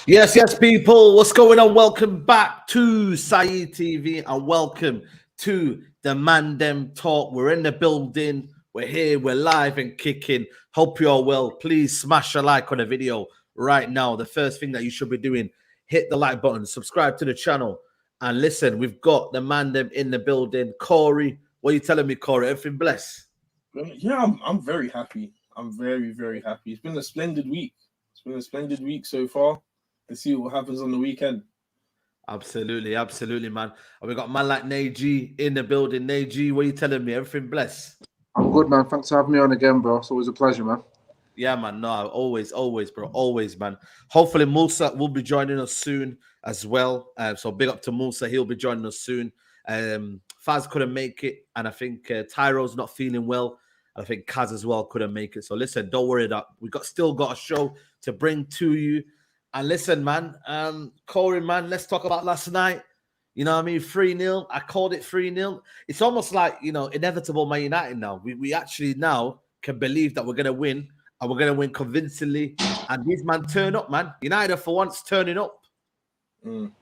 Yes, yes, people. What's going on? Welcome back to Saeed TV and welcome to the Mandem Talk. We're in the building. We're here. We're live and kicking. Hope you're well. Please smash a like on the video right now. The first thing that you should be doing, hit the like button, subscribe to the channel. And listen, we've got the Mandem in the building. Corey, what are you telling me, Corey? Everything blessed? Yeah, I'm very happy. I'm very, very happy. It's been a splendid week. It's been a splendid week so far. Let's see what happens on the weekend. Absolutely, absolutely, man. And we got a man like Neji in the building. Neji, what are you telling me? Everything blessed? I'm good, man. Thanks for having me on again, bro. It's always a pleasure, man. Yeah, man. No, always, bro. Always, man. Hopefully, Musa will be joining us soon as well. So big up to Musa. He'll be joining us soon. Faz couldn't make it, and I think Tyro's not feeling well. And I think Kaz as well couldn't make it. So listen, don't worry that we still got a show to bring to you. And listen, man, Corey, man, let's talk about last night. You know what I mean? 3-0. I called it 3-0. It's almost like, inevitable Man United now. We actually now can believe that we're going to win, and we're going to win convincingly. And these man turn up, man. United for once turning up. You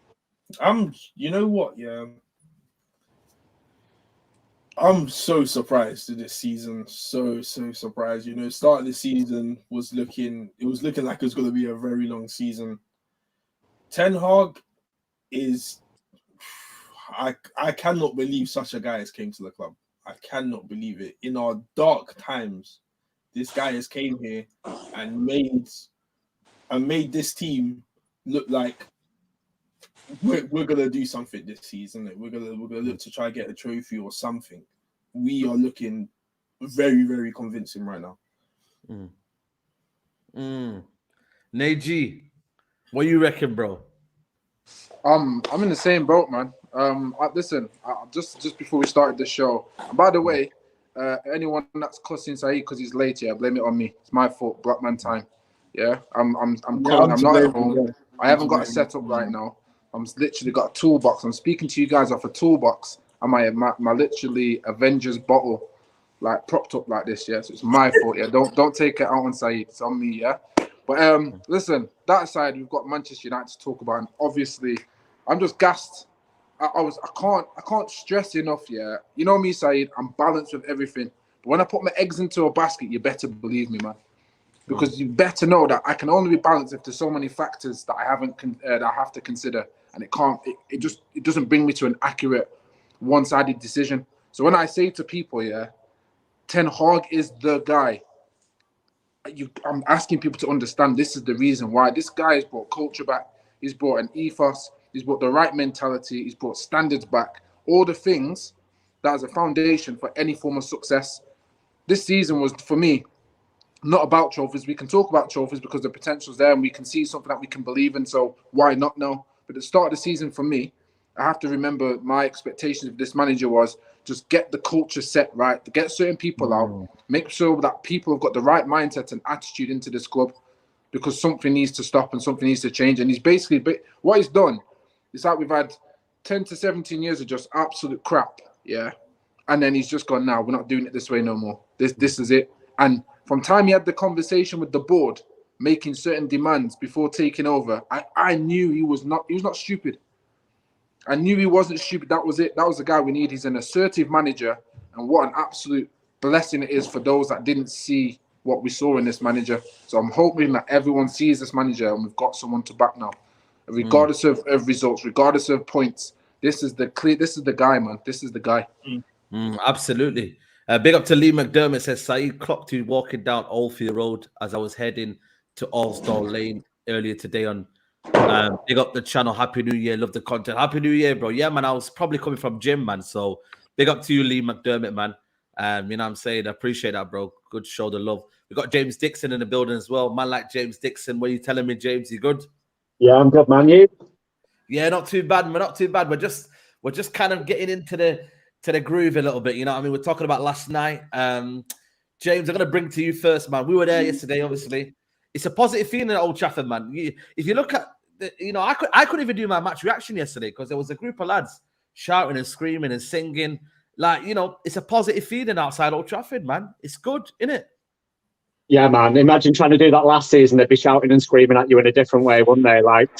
know what? Yeah. I'm so surprised to this season. So surprised. Start of the season was looking like it was going to be a very long season. Ten Hag is, I cannot believe such a guy has came to the club. I cannot believe it. In our dark times, this guy has came here and made this team look like we're gonna do something this season. We're gonna look to try to get a trophy or something. We are looking very, very convincing right now. Neji, what you reckon, bro? I'm in the same boat, man. Listen, just before we started the show. And by the way, anyone that's cussing Saeed because he's late, yeah, blame it on me. It's my fault. Black man time. Yeah, I'm not at home. I haven't got a setup right now. I'm literally got a toolbox. I'm speaking to you guys off a toolbox. And my literally Avengers bottle, like propped up like this, yeah. So it's my fault, yeah. Don't take it out on Saeed. It's on me, yeah. But listen, that aside, we've got Manchester United to talk about, and obviously, I'm just gassed. I can't stress enough, yeah. You know me, Saeed. I'm balanced with everything. But when I put my eggs into a basket, you better believe me, man. Because you better know that I can only be balanced if there's so many factors that I have to consider, and it doesn't bring me to an accurate, one-sided decision. So when I say to people, yeah, Ten Hag is the guy. I'm asking people to understand this is the reason why this guy has brought culture back. He's brought an ethos. He's brought the right mentality. He's brought standards back. All the things that is a foundation for any form of success. This season was, for me, not about trophies. We can talk about trophies because the potential's there and we can see something that we can believe in. So why not now? But at the start of the season, for me, I have to remember my expectations of this manager was just get the culture set right, get certain people out, make sure that people have got the right mindset and attitude into this club, because something needs to stop and something needs to change. And he's basically, what he's done is that we've had 10 to 17 years of just absolute crap, yeah? And then he's just gone, now we're not doing it this way no more. This is it. And from time he had the conversation with the board, making certain demands before taking over, I knew he was not stupid. I knew he wasn't stupid. That was it. That was the guy we need. He's an assertive manager. And what an absolute blessing it is for those that didn't see what we saw in this manager. So I'm hoping that everyone sees this manager and we've got someone to back now. Regardless of results, regardless of points. This is the guy, man. This is the guy. Absolutely. Big up to Lee McDermott. Says, Saeed clocked you walking down Oldfield Road as I was heading to Allstar Lane earlier today on big up the channel. Happy New Year. Love the content. Happy New Year, bro. Yeah, man. I was probably coming from gym, man. So big up to you, Lee McDermott, man. You know what I'm saying? I appreciate that, bro. Good show the love. We got James Dixon in the building as well. Man like James Dixon. What are you telling me, James? You good? Yeah, I'm good, man. You? Yeah, not too bad. We're not too bad. We're just kind of getting into the groove a little bit. You know what I mean? We're talking about last night. James, I'm gonna bring to you first, man. We were there yesterday, obviously. It's a positive feeling at Old Trafford, man. If you look at, I couldn't even do my match reaction yesterday because there was a group of lads shouting and screaming and singing. Like, it's a positive feeling outside Old Trafford, man. It's good, isn't it? Yeah, man. Imagine trying to do that last season. They'd be shouting and screaming at you in a different way, wouldn't they? Like,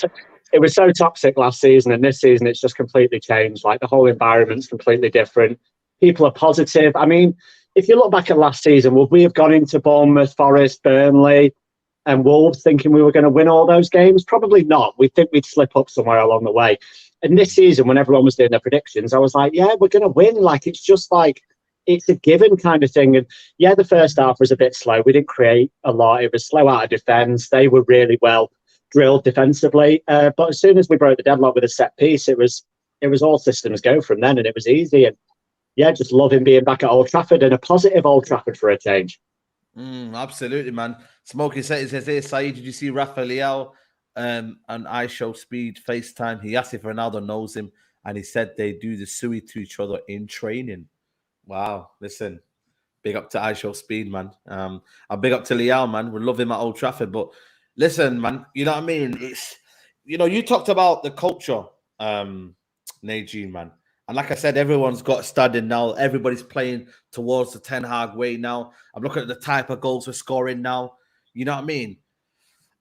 it was so toxic last season, and this season it's just completely changed. Like, the whole environment's completely different. People are positive. I mean, if you look back at last season, would we have gone into Bournemouth, Forest, Burnley, and Wolves thinking we were going to win all those games? Probably not. We think we'd slip up somewhere along the way. And this season, when everyone was doing their predictions, I was like, yeah, we're going to win. Like, it's just like, it's a given kind of thing. And yeah, the first half was a bit slow. We didn't create a lot. It was slow out of defence. They were really well drilled defensively. But as soon as we broke the deadlock with a set piece, it was all systems go from then, and it was easy. And yeah, just loving being back at Old Trafford, and a positive Old Trafford for a change. Absolutely, man. Smokey says here, Saeed, did you see Rafael and I Show Speed FaceTime? He asked if Ronaldo knows him, and he said they do the suey to each other in training. Wow, listen, big up to I Show Speed, man. I'll big up to Leal, man. We love him at Old Trafford. But listen, man, you know what I mean? It's, you talked about the culture, Najee, man. And like I said, everyone's got standing now. Everybody's playing towards the Ten Hag way now. I'm looking at the type of goals we're scoring now. You know what I mean?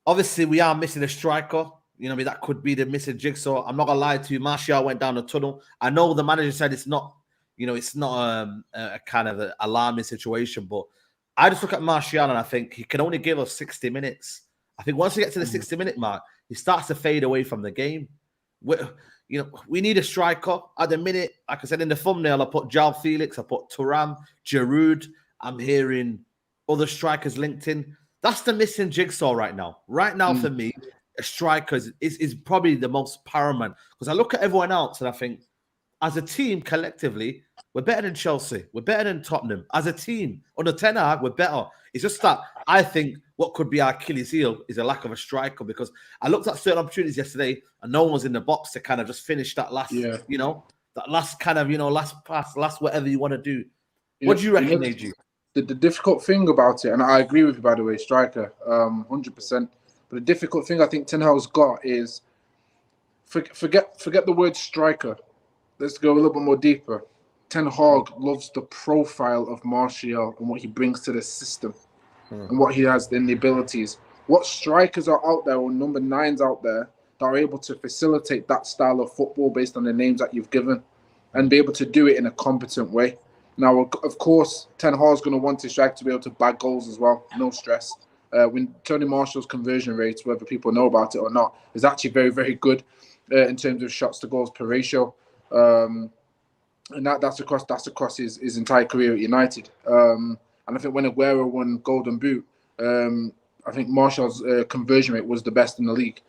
Obviously, we are missing a striker. You know what I mean? That could be the missing jigsaw. I'm not going to lie to you. Martial went down the tunnel. I know the manager said it's not, it's not a kind of an alarming situation, but I just look at Martial and I think he can only give us 60 minutes. I think once we get to the 60-minute mark, he starts to fade away from the game. We need a striker. At the minute, like I said in the thumbnail, I put João Felix, I put Thuram, Giroud. I'm hearing other strikers linked in. That's the missing jigsaw right now. Right now, for me, a striker is probably the most paramount, because I look at everyone else and I think, as a team, collectively, we're better than Chelsea. We're better than Tottenham. As a team, under Ten Hag, we're better. It's just that I think what could be our Achilles heel is a lack of a striker, because I looked at certain opportunities yesterday and no one was in the box to kind of just finish that last, that last kind of, last pass, last whatever you want to do. What do you reckon, AG? The difficult thing about it, and I agree with you, by the way, striker, 100%. But the difficult thing I think Ten Hag's got is forget the word striker. Let's go a little bit more deeper. Ten Hag loves the profile of Martial and what he brings to the system and what he has in the abilities. What strikers are out there, or number 9s out there, that are able to facilitate that style of football based on the names that you've given and be able to do it in a competent way. Now, of course, Ten Hag's going to want his striker to be able to bag goals as well. No stress. When Tony Marshall's conversion rates, whether people know about it or not, is actually very, very good in terms of shots to goals per ratio. And that's across his entire career at United. And I think when Aguero won Golden Boot, I think Martial's conversion rate was the best in the league.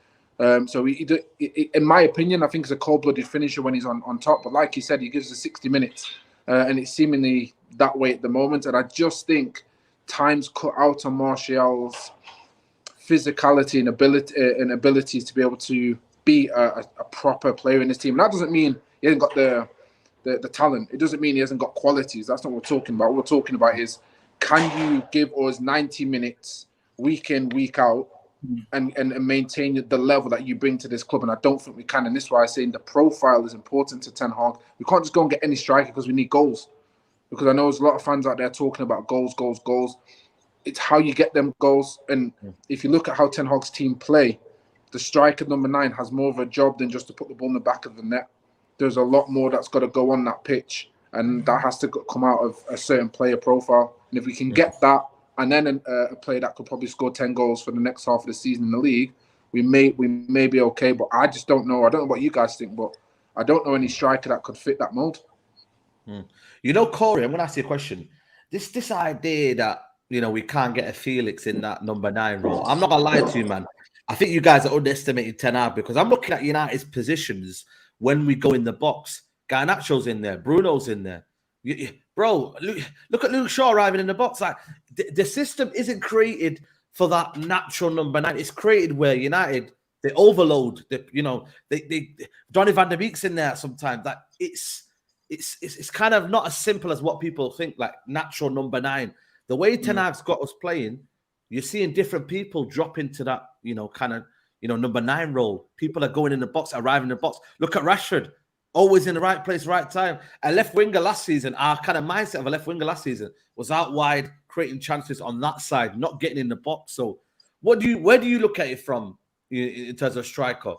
So in my opinion, I think he's a cold-blooded finisher when he's on top. But like you said, he gives us 60 minutes, and it's seemingly that way at the moment. And I just think time's cut out on Martial's physicality and abilities to be able to be a proper player in this team. And that doesn't mean he hasn't got the talent. It doesn't mean he hasn't got qualities. That's not what we're talking about. What we're talking about is, can you give us 90 minutes week in, week out, and maintain the level that you bring to this club? And I don't think we can. And this is why I'm saying the profile is important to Ten Hag. We can't just go and get any striker because we need goals. Because I know there's a lot of fans out there talking about goals. It's how you get them goals. And if you look at how Ten Hag's team play, the striker number 9 has more of a job than just to put the ball in the back of the net. There's a lot more that's got to go on that pitch, and that has to come out of a certain player profile. And if we can get that, and then a player that could probably score 10 goals for the next half of the season in the league, we may be okay. But I just don't know. I don't know what you guys think, but I don't know any striker that could fit that mold. Corey, I'm going to ask you a question. This idea that, we can't get a Felix in that number 9 role, I'm not going to lie to you, man. I think you guys are underestimating Ten Hag, because I'm looking at United's positions when we go in the box. Garnacho's in there. Bruno's in there. Bro, look at Luke Shaw arriving in the box. Like, the system isn't created for that natural number 9. It's created where United, they overload. Donny van der Beek's in there sometimes. Like, it's kind of not as simple as what people think, like natural number 9. The way Ten Hag's got us playing, you're seeing different people drop into that, number 9 role. People are going in the box, arriving in the box. Look at Rashford, always in the right place, right time. A left winger last season, our kind of mindset of a left winger last season was out wide, creating chances on that side, not getting in the box. So, where do you look at it from in terms of striker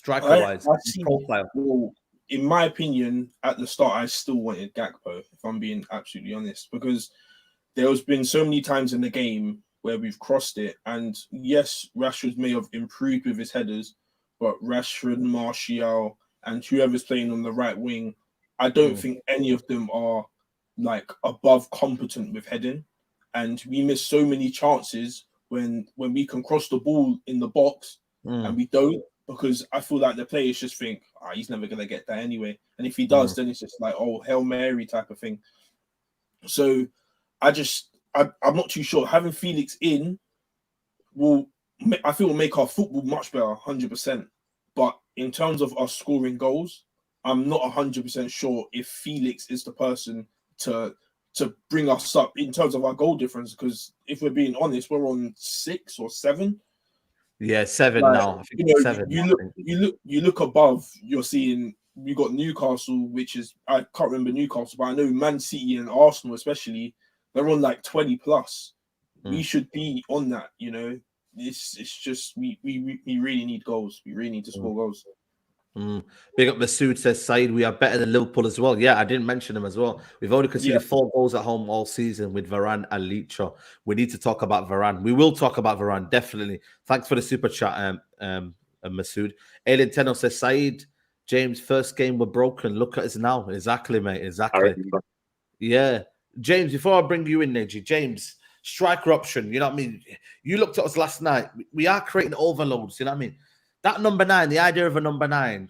wise I see. profile? Well, in my opinion, at the start, I still wanted Gakpo, if I'm being absolutely honest, because there's been so many times in the game where we've crossed it. And yes, Rashford may have improved with his headers, but Rashford, Martial, and whoever's playing on the right wing, I don't think any of them are like above competent with heading. And we miss so many chances when we can cross the ball in the box and we don't, because I feel like the players just think, he's never going to get that anyway. And if he does, then it's just like, Hail Mary type of thing. So I'm not too sure. Having Felix in I feel will make our football much better, 100%. But in terms of us scoring goals, I'm not 100% sure if Felix is the person to bring us up in terms of our goal difference. Because if we're being honest, we're on 6 or 7. Yeah, 7 now. I think 7. You look above, you're seeing you got Newcastle, which is, I can't remember Newcastle, but I know Man City and Arsenal especially, they're on like 20 plus. We should be on that, It's just we really need goals. We really need to score goals. Big up Masood says, Said, we are better than Liverpool as well. Yeah, I didn't mention them as well. We've only conceded 4 goals at home all season with Varane and Licha. We need to talk about Varane. We will talk about Varane, definitely. Thanks for the super chat, Masood. Alien Tenno says, Said, James, first game we're broken. Look at us now. Exactly, mate. Exactly. Yeah. James, before I bring you in, Neji, James, striker option, you know what I mean? You looked at us last night. We are creating overloads, you know what I mean? That number 9, the idea of a number 9,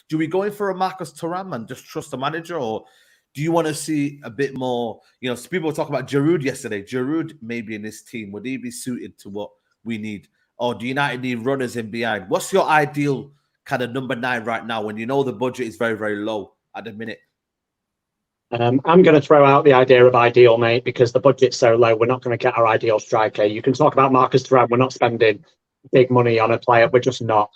do we go in for a Marcus Thuram and just trust the manager, or do you want to see a bit more? So people were talking about Giroud yesterday. Giroud maybe in this team, would he be suited to what we need? Or do United need runners in behind? What's your ideal kind of number 9 right now when you know the budget is very, very low at the minute? I'm going to throw out the idea of ideal, mate, because the budget's so low. We're not going to get our ideal striker. You can talk about Marcus Thuram. We're not spending big money on a player. We're just not.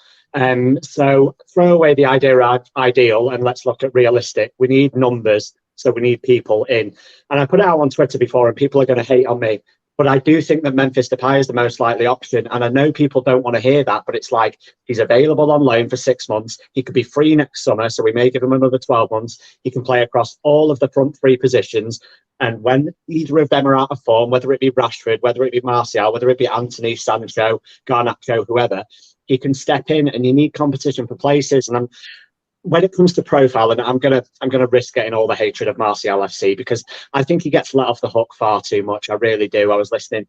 So throw away the idea of ideal and let's look at realistic. We need numbers, so we need people in. And I put it out on Twitter before, and people are going to hate on me. But I do think that Memphis Depay is the most likely option. And I know people don't want to hear that, but it's like he's available on loan for 6 months. He could be free next summer, so we may give him another 12 months. He can play across all of the front 3 positions. And when either of them are out of form, whether it be Rashford, whether it be Martial, whether it be Anthony, Sancho, Garnacho, whoever, he can step in, and you need competition for places. And when it comes to profile, and I'm gonna risk getting all the hatred of Martial FC, because I think he gets let off the hook far too much. I really do. I was listening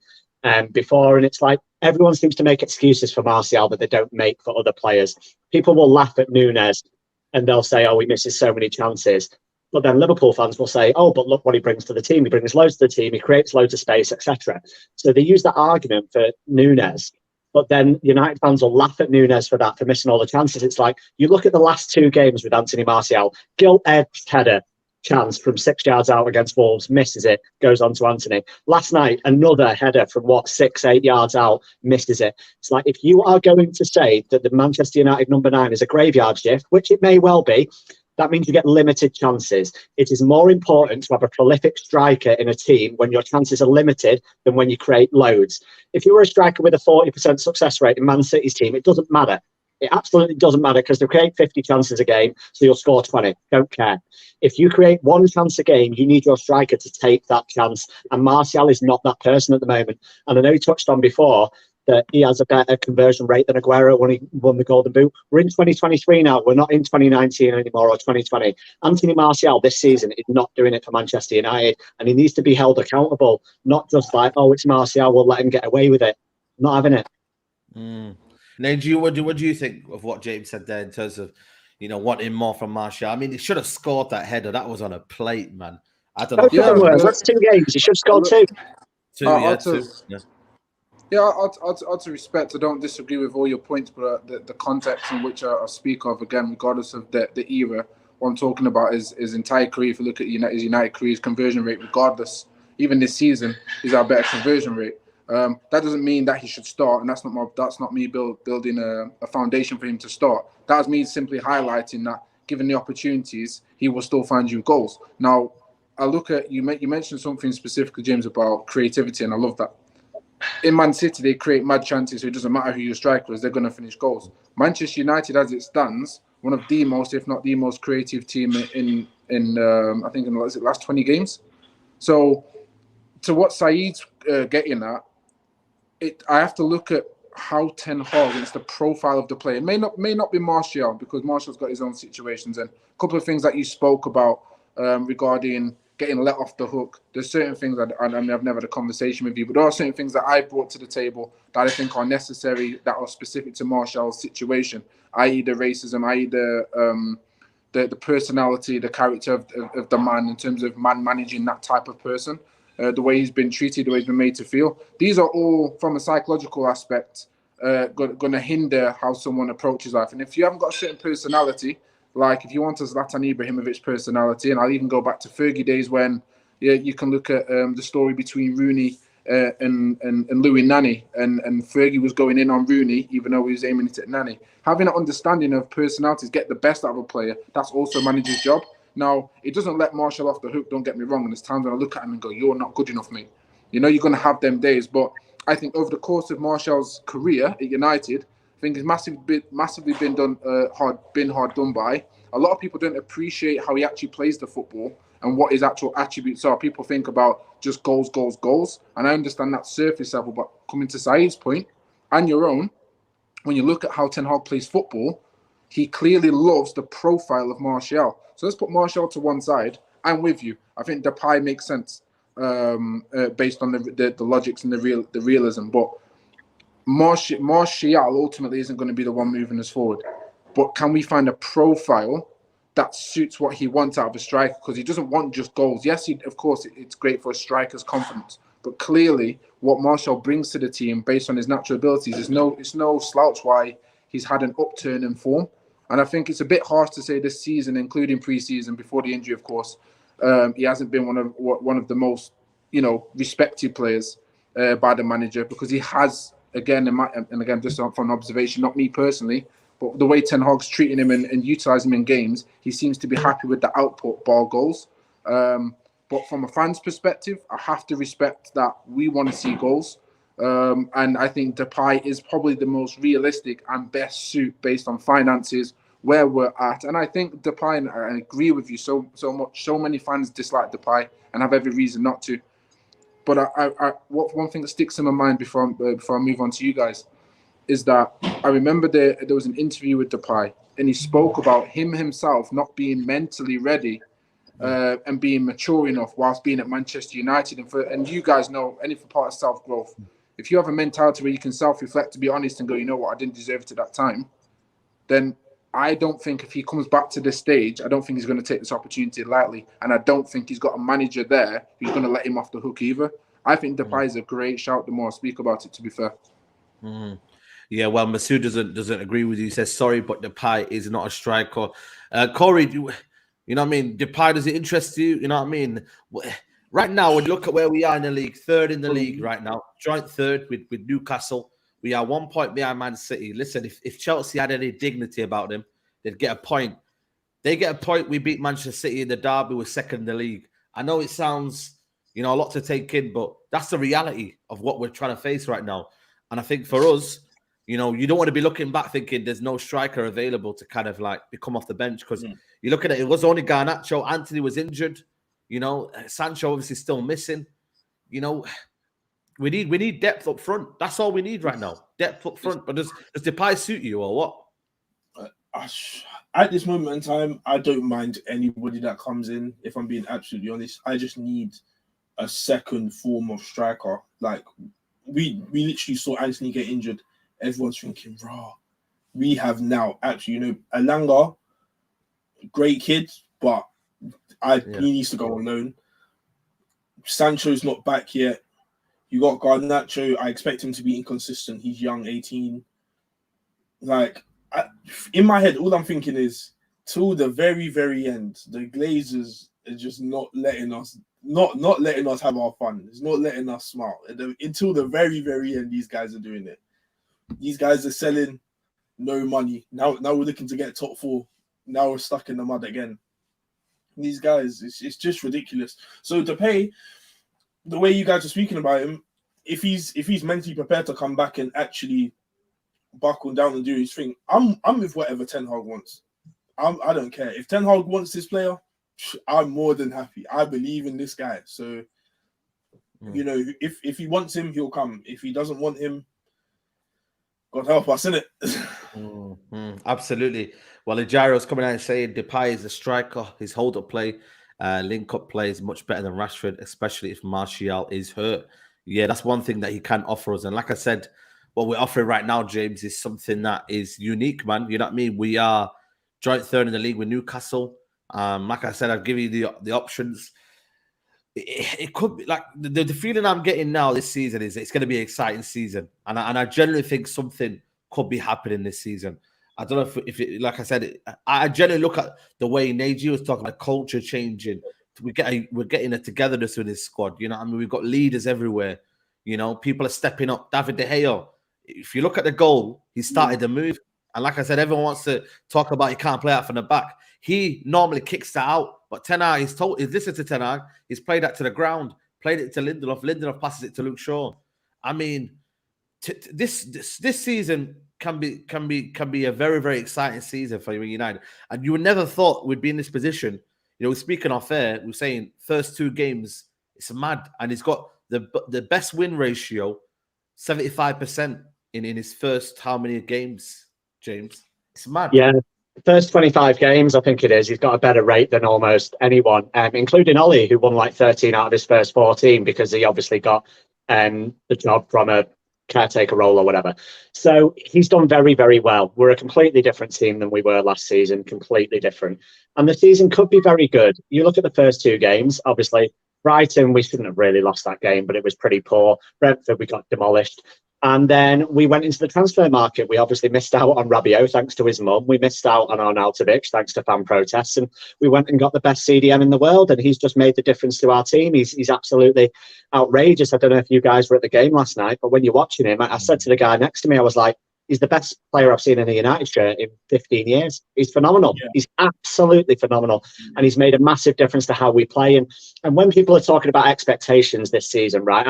before, and it's like everyone seems to make excuses for Martial that they don't make for other players. People will laugh at Nunes and they'll say, "Oh, he misses so many chances." But then Liverpool fans will say, "Oh, but look what he brings to the team. He brings loads to the team. He creates loads of space, etc." So they use that argument for Nunes. But then United fans will laugh at Nunes for that, for missing all the chances. It's like, you look at the last 2 games with Anthony Martial, gilt-edged header chance from 6 yards out against Wolves, misses it, goes on to Anthony. Last night, another header from 6-8 yards out, misses it. It's like, if you are going to say that the Manchester United number 9 is a graveyard shift, which it may well be, that means you get limited chances. It is more important to have a prolific striker in a team when your chances are limited than when you create loads. If you were a striker with a 40% success rate in Man City's team, it doesn't matter. It absolutely doesn't matter, because they create 50 chances a game, so you'll score 20. Don't care. If you create 1 chance a game, you need your striker to take that chance. And Martial is not that person at the moment. And I know he touched on before that he has a better conversion rate than Aguero when he won the Golden Boot. We're in 2023 now. We're not in 2019 anymore, or 2020. Anthony Martial this season is not doing it for Manchester United, and he needs to be held accountable, not just like, "Oh, it's Martial, we'll let him get away with it." Not having it. Neji, what do you think of what James said there in terms of, wanting more from Martial? I mean, he should have scored that header. That was on a plate, man. I don't know. That's 2 games. He should have scored 2. 2. Yeah, out of respect, I don't disagree with all your points, but the context in which I speak of, again, regardless of the era, what I'm talking about is his entire career. If you look at his United career, his conversion rate, regardless, even this season, he's our better conversion rate. That doesn't mean that he should start, and that's not me building a foundation for him to start. That's me simply highlighting that, given the opportunities, he will still find you goals. Now, I look at you mentioned something specifically, James, about creativity, and I love that. In Man City, they create mad chances, so it doesn't matter who your striker is, they're going to finish goals. Manchester United, as it stands, one of the most, if not the most creative team in I think in the last 20 games. So, to what Saeed's getting at, I have to look at how Ten Hag, it's the profile of the player. It may not be Martial, because Martial's got his own situations, and a couple of things that you spoke about regarding getting let off the hook. There's certain things that I've never had a conversation with you, but there are certain things that I brought to the table that I think are necessary, that are specific to Martial's situation, i.e. the racism, i.e. the personality, the character of the man, in terms of man managing that type of person, the way he's been treated, the way he's been made to feel. These are all, from a psychological aspect, going to hinder how someone approaches life. And if you haven't got a certain personality, like if you want a Zlatan Ibrahimovic personality, and I'll even go back to Fergie days when you can look at the story between Rooney and Louis Nani, and Fergie was going in on Rooney even though he was aiming it at Nani. Having an understanding of personalities, get the best out of a player, that's also a manager's job. Now, it doesn't let Martial off the hook, don't get me wrong, and there's times when I look at him and go, you're not good enough, mate. You know you're going to have them days, but I think over the course of Martial's career at United, I think it's massively been hard done by. A lot of people don't appreciate how he actually plays the football and what his actual attributes are. People think about just goals, and I understand that surface level, but coming to Saeed's point and your own, when you look at how Ten Hag plays football, he clearly loves the profile of Martial. So let's put Martial to one side. I'm with you. I think Depay makes sense based on the logics and the realism, but Martial ultimately isn't going to be the one moving us forward. But can we find a profile that suits what he wants out of a striker? Because he doesn't want just goals. Yes, of course, it's great for a striker's confidence. But clearly, what Martial brings to the team, based on his natural abilities, it's no slouch why he's had an upturn in form. And I think it's a bit harsh to say this season, including pre-season, before the injury, of course, he hasn't been one of the most, respected players by the manager, because he has, again, just from observation, not me personally, but the way Ten Hag's treating him and utilising him in games, he seems to be happy with the output, bar goals. But from a fan's perspective, I have to respect that we want to see goals. And I think Depay is probably the most realistic and best suit based on finances, where we're at. And I think Depay, and I agree with you so much, so many fans dislike Depay and have every reason not to. But one thing that sticks in my mind before I move on to you guys is that I remember there was an interview with Depay, and he spoke about himself not being mentally ready and being mature enough whilst being at Manchester United. And you guys know, anything part of self-growth, if you have a mentality where you can self-reflect, to be honest, and go, you know what, I didn't deserve it at that time, then I don't think if he comes back to this stage, I don't think he's going to take this opportunity lightly. And I don't think he's got a manager there who's going to let him off the hook either. I think Depay is a great shout. The more I speak about it, to be fair. Yeah, well, Masood doesn't agree with you. He says, sorry, but Depay is not a striker. Corey, you know what I mean? Depay, does it interest you? You know what I mean? Right now, when you look at where we are in the league, third in the league right now, joint third with Newcastle. We are 1 point behind Man City. Listen, if Chelsea had any dignity about them, they'd get a point. They get a point. We beat Manchester City in the derby. We're second in the league. I know it sounds, a lot to take in, but that's the reality of what we're trying to face right now. And I think for us, you don't want to be looking back thinking there's no striker available to kind of like come off the bench, because you look at it was only Garnacho. Anthony was injured. Sancho obviously still missing. We need depth up front. That's all we need right now. Depth up front. But does Depay suit you or what? At this moment in time, I don't mind anybody that comes in, if I'm being absolutely honest. I just need a second form of striker. Like, we literally saw Anthony get injured. Everyone's thinking, raw. We have now actually, Alanga, great kid, but he needs to go on loan. Sancho's not back yet. You got Garnacho. I expect him to be inconsistent. He's young, 18. Like, in my head, all I'm thinking is, till the very, very end, the Glazers are just not letting us have our fun. It's not letting us smile. Until the very, very end, these guys are doing it. These guys are selling, no money. Now we're looking to get top four. Now we're stuck in the mud again. These guys, it's just ridiculous. So to pay the way you guys are speaking about him, if he's mentally prepared to come back and actually buckle down and do his thing, I'm with whatever Ten Hag wants. I don't care if Ten Hag wants this player. I'm more than happy. I believe in this guy. So you know, if he wants him, he'll come. If he doesn't want him, God help us, innit? Absolutely. Well, Ajaro's coming out and saying Depay is a striker. His hold-up play, link-up play is much better than Rashford, especially if Martial is hurt. Yeah, that's one thing that he can offer us. And like I said, what we're offering right now, James, is something that is unique, man. You know what I mean? We are joint third in the league with Newcastle. Like I said, I've given you the options. It could be like the feeling I'm getting now this season is it's going to be an exciting season. And I generally think something could be happening this season. I don't know if it, like I said, I generally look at the way Neji was talking about culture changing. We're getting a togetherness with this squad. You know what I mean? We've got leaders everywhere. You know, people are stepping up. David De Gea, if you look at the goal, he started the move. And like I said, everyone wants to talk about he can't play out from the back. He normally kicks that out. But Ten Hag, he's listened to Ten Hag. He's played that to the ground, played it to Lindelof. Lindelof passes it to Luke Shaw. I mean, this season can be a very, very exciting season for United. And you would never thought we'd be in this position. You know, speaking off air, we're saying first 2 games, it's mad. And he's got the best win ratio, 75% in his first how many games, James? It's mad. Yeah. First 25 games, I think it is. He's got a better rate than almost anyone, including Ollie, who won like 13 out of his first 14 because he obviously got the job from a caretaker role or whatever. So he's done very, very well. We're a completely different team than we were last season, completely different. And the season could be very good. You look at the first 2 games, obviously, Brighton, we shouldn't have really lost that game, but it was pretty poor. Brentford, we got demolished. And then we went into the transfer market. We obviously missed out on Rabiot thanks to his mum. We missed out on Arnautovic thanks to fan protests. And we went and got the best CDM in the world. And he's just made the difference to our team. He's absolutely outrageous. I don't know if you guys were at the game last night, but when you're watching him, I said to the guy next to me, I was like, he's the best player I've seen in a United shirt in 15 years. He's phenomenal. Yeah. He's absolutely phenomenal. And he's made a massive difference to how we play. And when people are talking about expectations this season, right,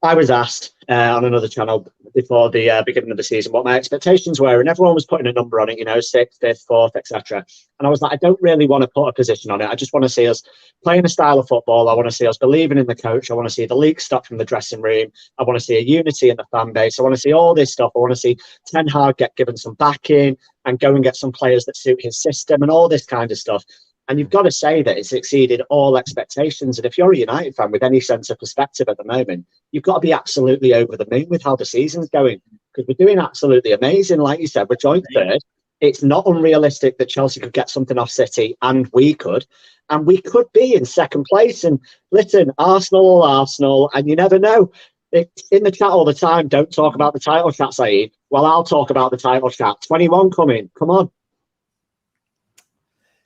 I was asked on another channel before the beginning of the season what my expectations were, and everyone was putting a number on it, you know, 6th, 5th, 4th, etc. And I was like, I don't really want to put a position on it. I just want to see us playing a style of football. I want to see us believing in the coach. I want to see the leaks stop from the dressing room. I want to see a unity in the fan base. I want to see all this stuff. I want to see Ten Hag get given some backing and go and get some players that suit his system and all this kind of stuff. And you've got to say that it's exceeded all expectations. And if you're a United fan with any sense of perspective at the moment, you've got to be absolutely over the moon with how the season's going, because we're doing absolutely amazing. Like you said, we're joint third. It's not unrealistic that Chelsea could get something off City, and we could. And we could be in second place. And listen, Arsenal, and you never know. It's in the chat all the time. Don't talk about the title chat, Saeed. Well, I'll talk about the title chat. 21 coming. Come on.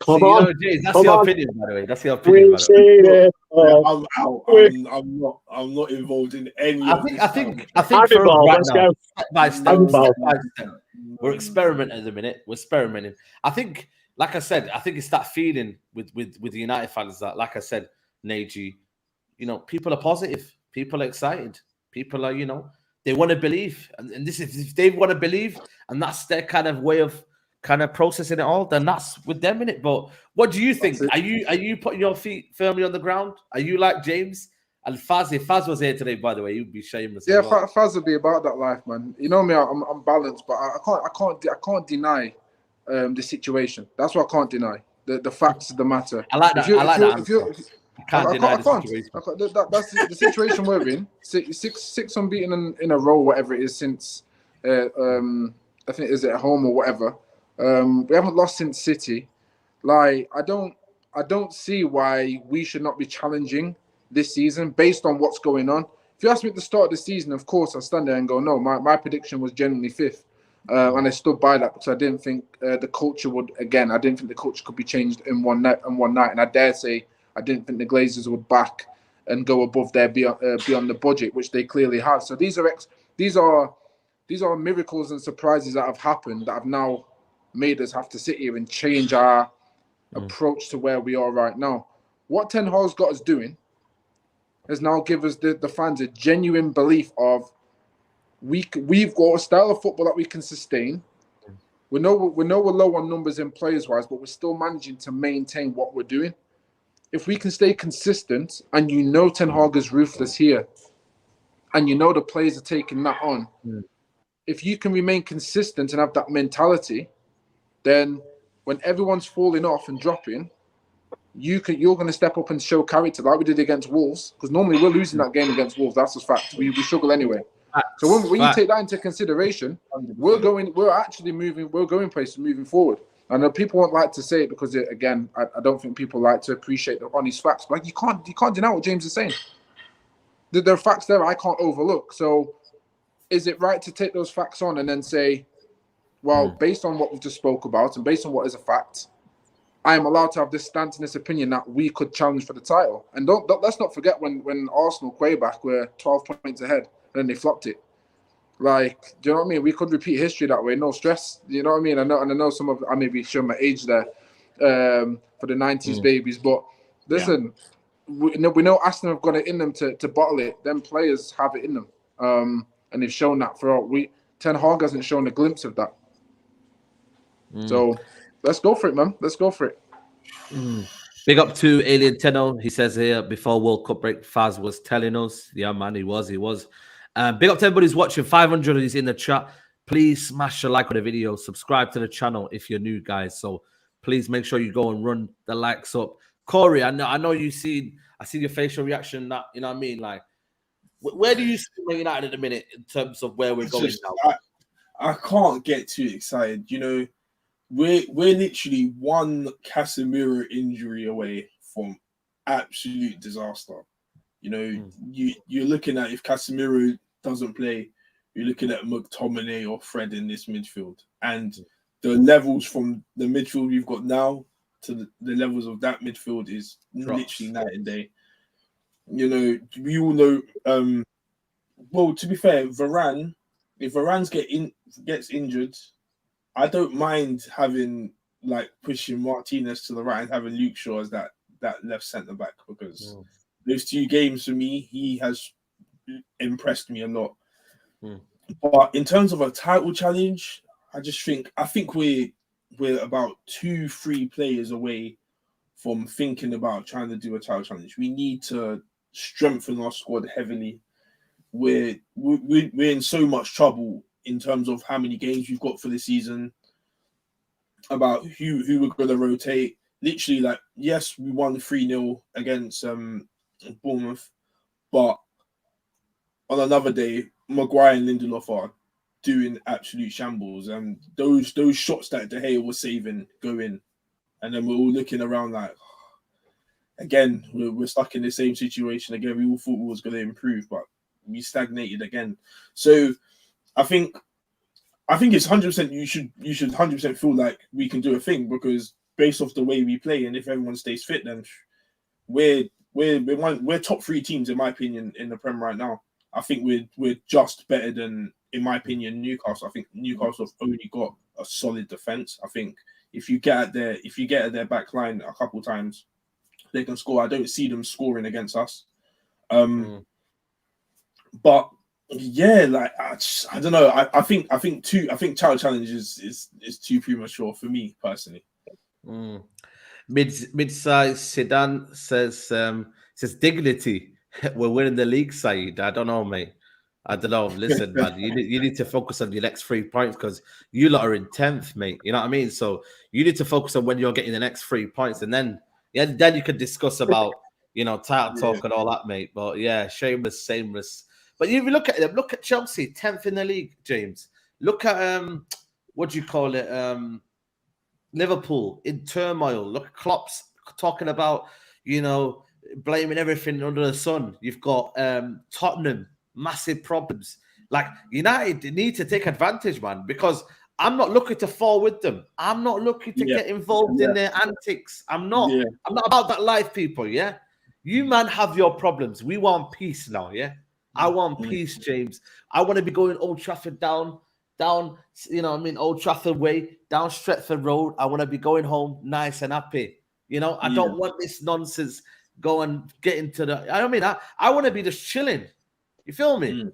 Come on. You know, James, that's your opinion, by the way. That's your opinion, by the way. I'm not involved in any. I think for right now, step by step, we're experimenting at the minute. We're experimenting. I think, like I said, I think it's that feeling with the United fans that, like I said, Neji, you know, people are positive, people are excited, people are, you know, they want to believe, and this is if they want to believe, and that's their kind of way of kind of processing it all, then that's with them in it. But what do you think? Are you putting your feet firmly on the ground? Are you like James and Faz? If Faz was here today, by the way, you'd be shameless. Yeah, Faz would be about that life, man. You know me, I'm balanced, but I can't deny the situation. That's what I can't deny. The facts of the matter. I like that. I can't deny the situation. That's the situation we're in. Six unbeaten in a row, whatever it is, since I think is it at home or whatever. We haven't lost since City. Like, I don't see why we should not be challenging this season based on what's going on. If you ask me at the start of the season, of course I stand there and go, no, my prediction was genuinely 5th. And I stood by that because I didn't think the culture would, again, I didn't think the culture could be changed in one night. And I dare say I didn't think the Glazers would back and go above their beyond the budget, which they clearly have. So these are miracles and surprises that have happened that have now made us have to sit here and change our approach to where we are right now. What Ten Hag's got us doing has now give us the fans a genuine belief of we've got a style of football that we can sustain. We know we're low on numbers in players wise, but we're still managing to maintain what we're doing. If we can stay consistent, and you know Ten Hag is ruthless here, and you know the players are taking that on, if you can remain consistent and have that mentality, then when everyone's falling off and dropping, you're going to step up and show character like we did against Wolves. Because normally we're losing that game against Wolves. That's a fact. We struggle anyway. So when you take that into consideration, we're going places, moving forward. I know people won't like to say it because, again, I don't think people like to appreciate the honest facts. But you can't deny what James is saying. There are facts there I can't overlook. So is it right to take those facts on and then say, well, based on what we just spoke about and based on what is a fact, I am allowed to have this stance and this opinion that we could challenge for the title? And let's not forget when Arsenal way back were 12 points ahead and then they flopped it. Like, do you know what I mean? We could repeat history that way, no stress. You know what I mean? I know some of I may be showing my age there for the 90s babies, but listen, we know Arsenal have got it in them to bottle it. Them players have it in them, and they've shown that throughout. Ten Hag hasn't shown a glimpse of that. So let's go for it, man. Let's go for it. Big up to Alien Tenno. He says here before World Cup break, Faz was telling us. Yeah, man, he was. Big up to everybody who's watching. 500 is in the chat. Please smash a like on the video. Subscribe to the channel if you're new, guys. So please make sure you go and run the likes up. Corey, I know you see. I see your facial reaction. That, you know what I mean. Like, where do you see Man United at the minute in terms of where we're going now? I can't get too excited. You know, we're literally one Casemiro injury away from absolute disaster. You know, you're looking at, if Casemiro doesn't play, you're looking at McTominay or Fred in this midfield. And the levels from the midfield we've got now to the levels of that midfield is literally night and day. You know, we all know, well, to be fair, Varane, if Varane gets injured, I don't mind having, like, pushing Martinez to the right and having Luke Shaw as that left centre-back, because those two games for me, he has impressed me a lot. But in terms of a title challenge, I think we're about 2-3 players away from thinking about trying to do a title challenge. We need to strengthen our squad heavily. We're in so much trouble in terms of how many games we've got for the season, about who we're going to rotate. Literally, like, yes, we won 3-0 against Bournemouth, but on another day, Maguire and Lindelof are doing absolute shambles, and those shots that De Gea was saving go in, and then we're all looking around like, again, we're stuck in the same situation again. We all thought we was going to improve, but we stagnated again. So I think it's 100%. You should 100% feel like we can do a thing, because based off the way we play, and if everyone stays fit, then we're top 3 teams in my opinion in the Prem right now. I think we're just better than, in my opinion, Newcastle. I think Newcastle have only got a solid defense. I think if you get at their back line a couple times, they can score. I don't see them scoring against us. But yeah, like, I don't know. I think title challenge is too premature for me personally. Mid-size sedan says dignity. We're winning the league, Saeed. I don't know, mate. I don't know. Listen, man, you need to focus on your next 3 points, because you lot are in 10th, mate. You know what I mean? So you need to focus on when you're getting the next 3 points, and then you could discuss about, you know, title talk and all that, mate. But yeah, shameless. But if you look at them, look at Chelsea, 10th in the league, James. Look at what do you call it? Liverpool in turmoil. Look at Klopp's talking about, you know, blaming everything under the sun. You've got Tottenham, massive problems. Like, United need to take advantage, man, because I'm not looking to fall with them. I'm not looking to get involved in their antics. I'm not about that life, people. Yeah, you man have your problems. We want peace now. Yeah, I want peace, James. I want to be going Old Trafford down, you know what I mean, Old Trafford way, down Stretford Road. I want to be going home nice and happy. You know, I don't want this nonsense. Go and get into the. I mean, I want to be just chilling. You feel me?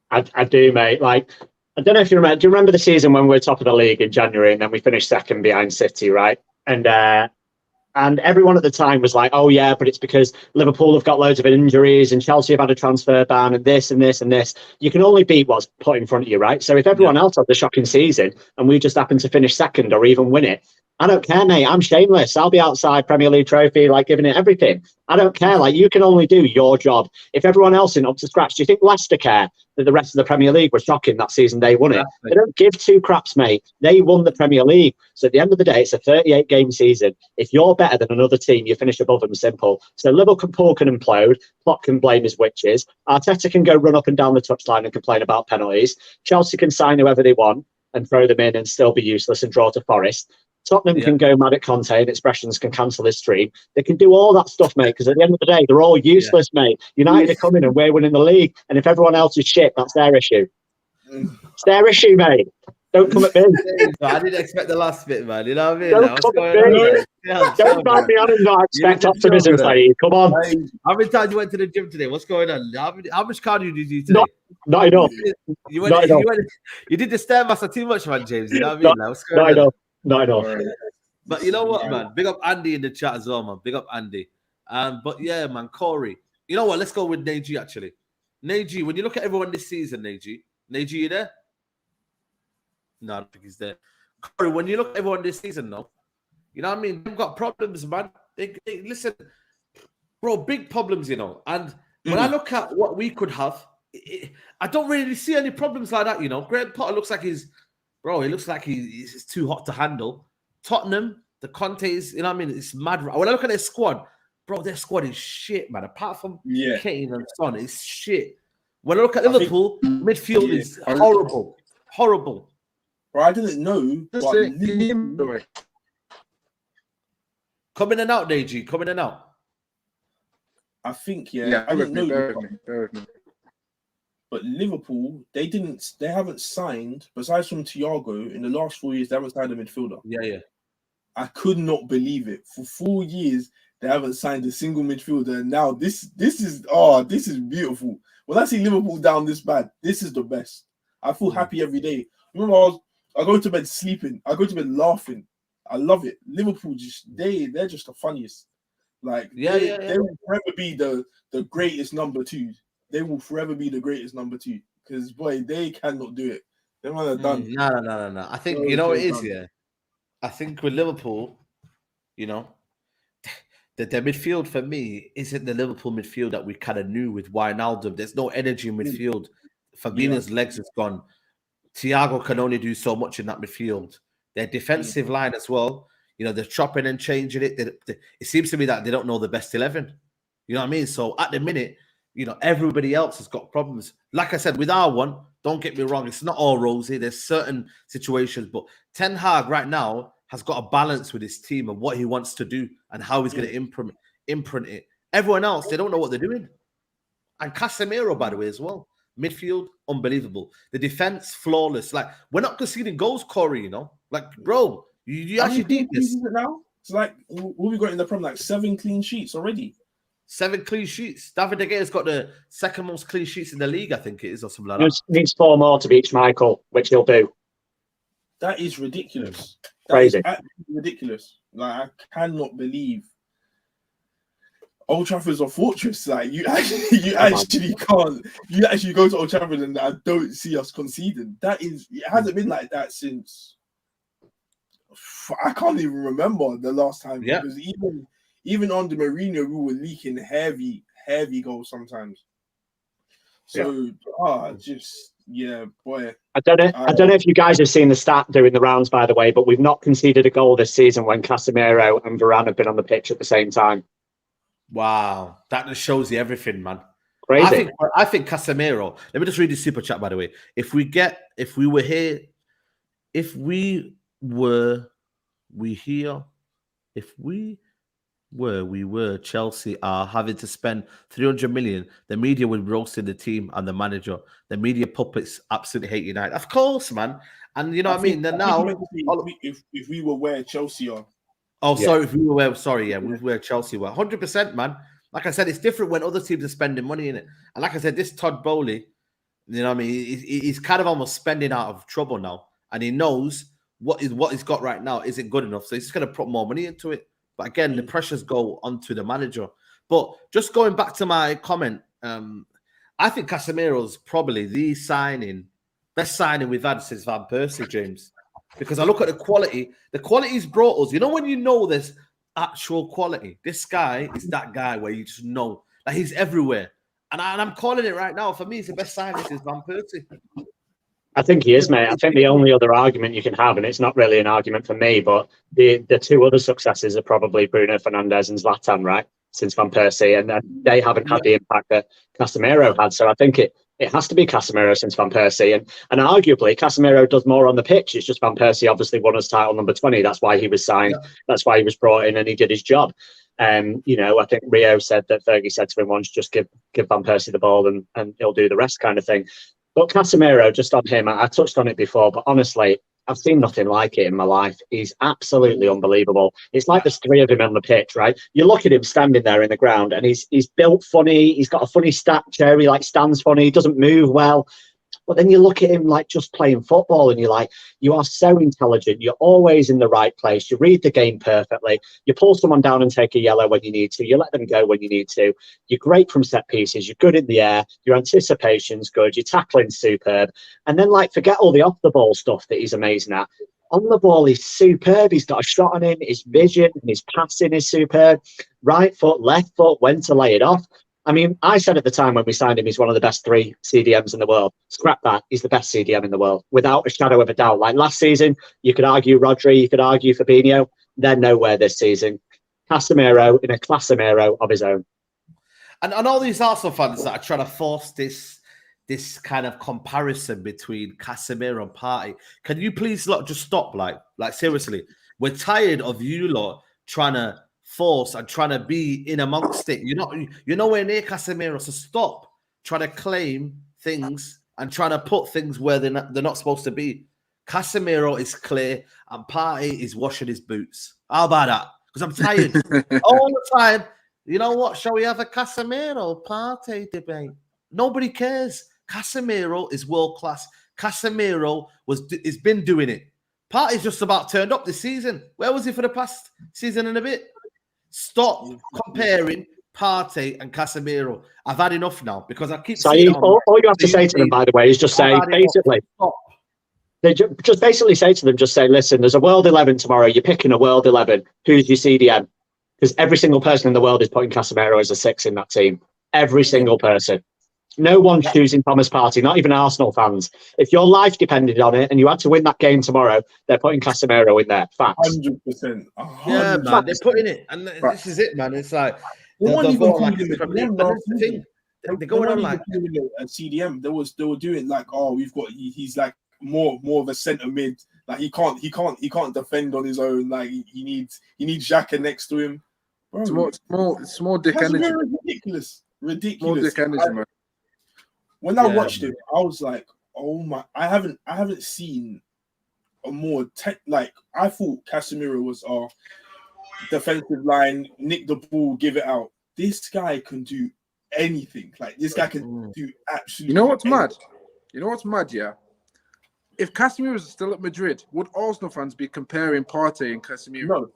I do, mate. Like, I don't know if you remember. Do you remember the season when we were top of the league in January and then we finished second behind City, right? And everyone at the time was like, oh, yeah, but it's because Liverpool have got loads of injuries and Chelsea have had a transfer ban and this and this and this. You can only beat what's put in front of you, right? So if everyone else had the shocking season and we just happen to finish second or even win it, I don't care, mate. I'm shameless. I'll be outside Premier League trophy, like giving it everything. I don't care. Like, you can only do your job. If everyone else isn't up to scratch, do you think Leicester care that the rest of the Premier League was shocking that season they won it? They don't give two craps, mate. They won the Premier League. So at the end of the day, it's a 38-game season. If you're better than another team, you finish above them, simple. So Liverpool can implode. Klopp can blame his witches. Arteta can go run up and down the touchline and complain about penalties. Chelsea can sign whoever they want and throw them in and still be useless and draw to Forest. Tottenham can go mad at Conte and Expressions can cancel his stream. They can do all that stuff, mate, because at the end of the day, they're all useless, mate. United are coming and we're winning the league. And if everyone else is shit, that's their issue. It's their issue, mate. Don't come at me. I didn't expect the last bit, man. You know what I mean? Don't come at me. Don't bite me on and not expect optimism, Saeed. Come on. How many times you went to the gym today? What's going on? How much cardio did you do today? Not enough. You did the Stairmaster too much, man, James. You know what I mean? What's going on? Not enough. But you know what, man? Big up Andy in the chat as well, man. Big up Andy. But yeah, man, Corey. You know what? Let's go with Neji, actually. Neji, when you look at everyone this season, Neji, you there? No, I don't think he's there. Corey, when you look at everyone this season, no, you know what I mean? They've got problems, man. They listen, bro, big problems, you know. And when I look at what we could have, I don't really see any problems like that, you know. Graham Potter looks like he's too hot to handle. Tottenham, the Contes, you know what I mean? It's mad. When I look at their squad, bro, their squad is shit, man. Apart from Kane and Son, it's shit. When I look at Liverpool, midfield is horrible. Horrible. Bro, I didn't know. Come in and out, Deji. Come in and out. I think, I didn't know. But Liverpool, they haven't signed, besides from Thiago, in the last 4 years, they haven't signed a midfielder. Yeah. I could not believe it. For 4 years, they haven't signed a single midfielder. And now this is beautiful. When I see Liverpool down this bad, this is the best. I feel happy every day. Remember, I go to bed sleeping. I go to bed laughing. I love it. Liverpool they're just the funniest. Like they will forever be the greatest number two. They will forever be the greatest number two. Because boy, they cannot do it. They're done. No. I think you know what it is, yeah. I think with Liverpool, you know, that their midfield for me isn't the Liverpool midfield that we kind of knew with Wijnaldum. There's no energy in midfield. Fabinho's legs is gone. Thiago can only do so much in that midfield. Their defensive line as well, you know, they're chopping and changing it. It seems to me that they don't know the best 11. You know what I mean? So at the minute, you know, everybody else has got problems. Like I said, with our one, don't get me wrong, it's not all rosy. There's certain situations, but Ten Hag right now has got a balance with his team and what he wants to do and how he's going to imprint it. Everyone else, they don't know what they're doing. And Casemiro, by the way, as well. Midfield, unbelievable. The defense, flawless. Like, we're not conceding goals, Corey, you know? Like, bro, you actually did this. Now? It's like, what we got in the Prem? Like 7 clean sheets already. 7 clean sheets. David De Gea's got the second most clean sheets in the league, I think it is, or something like that. Needs 4 more to beat Michael, which he'll do. That is ridiculous. Crazy. That is absolutely ridiculous. Like, I cannot believe Old Trafford's a fortress. Like, you actually can't. You actually go to Old Trafford and I don't see us conceding. It hasn't been like that since. I can't even remember the last time. Yeah. Because even under Mourinho, we were leaking heavy goals sometimes. So, boy. I don't know if you guys have seen the stat doing the rounds, by the way, but we've not conceded a goal this season when Casemiro and Varane have been on the pitch at the same time. Wow, that just shows you everything, man. Crazy. I think Casemiro. Let me just read the super chat, by the way. If we were Chelsea are having to spend 300 million, the media would be roasting the team and the manager. The media puppets absolutely hate United. Of course, man. And you know what I mean? Then now, if we were where Chelsea are, Oh, Yeah. sorry, if we were sorry, yeah, we were Chelsea were 100%, man. Like I said, it's different when other teams are spending money in it. And like I said, this Todd Bowley, you know what I mean? He's kind of almost spending out of trouble now. And he knows what he's got right now isn't good enough. So he's just going to put more money into it. But again, the pressures go onto the manager. But just going back to my comment, I think Casemiro's probably the best signing we've had since Van Persie, James. Because I look at the quality he's brought us. You know, when you know there's actual quality, this guy is that guy where you just know that he's everywhere. And I'm calling it right now. For me, it's the best signing since Van Persie. I think he is, mate. I think the only other argument you can have, and it's not really an argument for me, but the two other successes are probably Bruno Fernandes and Zlatan, right? Since Van Persie, and they haven't had the impact that Casemiro had. So I think it has to be Casemiro since Van Persie, and arguably Casemiro does more on the pitch. It's just Van Persie obviously won his title number 20. That's why he was signed. Yeah. That's why he was brought in, and he did his job. You know, I think Rio said that Fergie said to him once, just give Van Persie the ball and he'll do the rest kind of thing. But Casemiro, just on him, I touched on it before, but honestly, I've seen nothing like it in my life. He's absolutely unbelievable. It's like there's three of him on the pitch, right? You look at him standing there in the ground, and he's built funny. He's got a funny stature. He stands funny. He doesn't move well. But then you look at him just playing football, and you're like, you are so intelligent. You're always in the right place. You read the game perfectly. You pull someone down and take a yellow when you need to. You let them go when you need to. You're great from set pieces. You're good in the air. Your anticipation's good. Your tackling's superb. And then, forget all the off-the-ball stuff that he's amazing at. On the ball, he's superb. He's got a shot on him. His vision and his passing is superb. Right foot, left foot, when to lay it off. I mean, I said at the time when we signed him, he's one of the best 3 CDMs in the world. Scrap that. He's the best CDM in the world, without a shadow of a doubt. Like last season, you could argue Rodri, you could argue Fabinho. They're nowhere this season. Casemiro in a Casemiro of his own. And all these Arsenal fans that are trying to force this kind of comparison between Casemiro and Partey, can you please just stop? Like seriously, we're tired of you lot trying to force and trying to be in amongst it. You're nowhere near Casemiro, so stop trying to claim things and trying to put things where they're not supposed to be. Casemiro is clear and Partey is washing his boots. How about that? Because I'm tired all the time. You know what? Shall we have a Casemiro Partey debate? Nobody cares. Casemiro is world class. Casemiro has been doing it. Partey's just about turned up this season. Where was he for the past season and a bit? Stop comparing Partey and Casemiro. I've had enough now because I keep saying all you have to say to them, by the way, is just say basically. They just basically say to them, just say, listen, there's a World 11 tomorrow. You're picking a World 11. Who's your CDM? Because every single person in the world is putting Casemiro as a 6 in that team. Every single person. No one's choosing Thomas Partey, not even Arsenal fans. If your life depended on it and you had to win that game tomorrow, they're putting Casemiro in there. Facts. 100%. Yeah, man, they're putting it. And this is it, man. It's like, they're going on like a CDM. They were doing he's like more of a centre mid. Like he can't defend on his own. Like he needs Xhaka next to him. Bro, it's more dick energy. Ridiculous. More dick energy, man. When I watched it, I was like, "Oh my!" I haven't seen a more I thought Casemiro was our defensive line, nick the ball, give it out. This guy can do anything. Like this guy can do absolutely. You know what's anything. mad? You know what's mad? Yeah. If Casemiro was still at Madrid, would Arsenal fans be comparing Partey and Casemiro? No,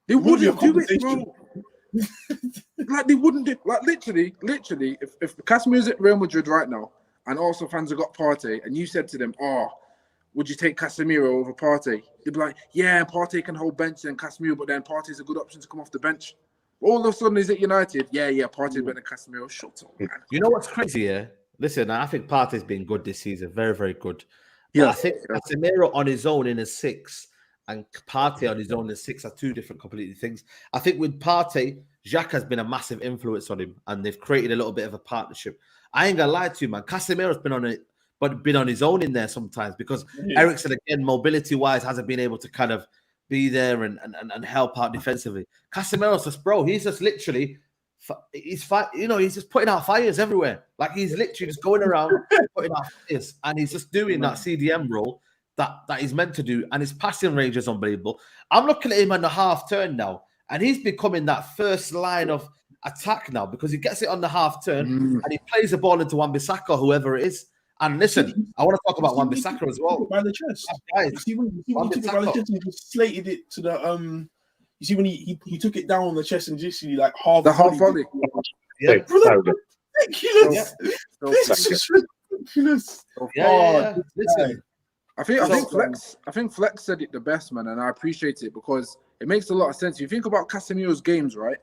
they wouldn't do it, bro. They wouldn't do literally. If Casemiro's at Real Madrid right now, and Arsenal fans have got Partey, and you said to them, "Oh, would you take Casemiro over Partey?" They'd be like, "Yeah, Partey can hold bench and Casemiro, but then Partey's a good option to come off the bench." All of a sudden, he's at United. Yeah, Partey's better than Casemiro. Shut up, man. You know what's crazy? Yeah, listen, I think Partey's been good this season, very, very good. Yeah, I think Casemiro on his own in a 6 and Partey on his own in a 6 are two different completely things. I think with Partey, Xhaka has been a massive influence on him, and they've created a little bit of a partnership. I ain't gonna lie to you, man. Casemiro's been on it, but been on his own in there sometimes because Eriksen, again, mobility-wise, hasn't been able to kind of be there and help out defensively. Casemiro's just, bro, he's just literally, he's just putting out fires everywhere. Like he's literally just going around putting out fires, and he's just doing that CDM role that he's meant to do, and his passing range is unbelievable. I'm looking at him on the half turn now, and he's becoming that first line of attack now because he gets it on the half turn and he plays the ball into Wan-Bissaka, whoever it is. And listen, I want to talk about Wan-Bissaka as well. By the chest. Guys, You see when he took it by the chest and just slated it to the You see when he took it down on the chest and just like half volley. Yeah, ridiculous. This is ridiculous. Yeah. Listen, I think Flex said it the best, man, and I appreciate it because it makes a lot of sense. You think about Casemiro's games, right?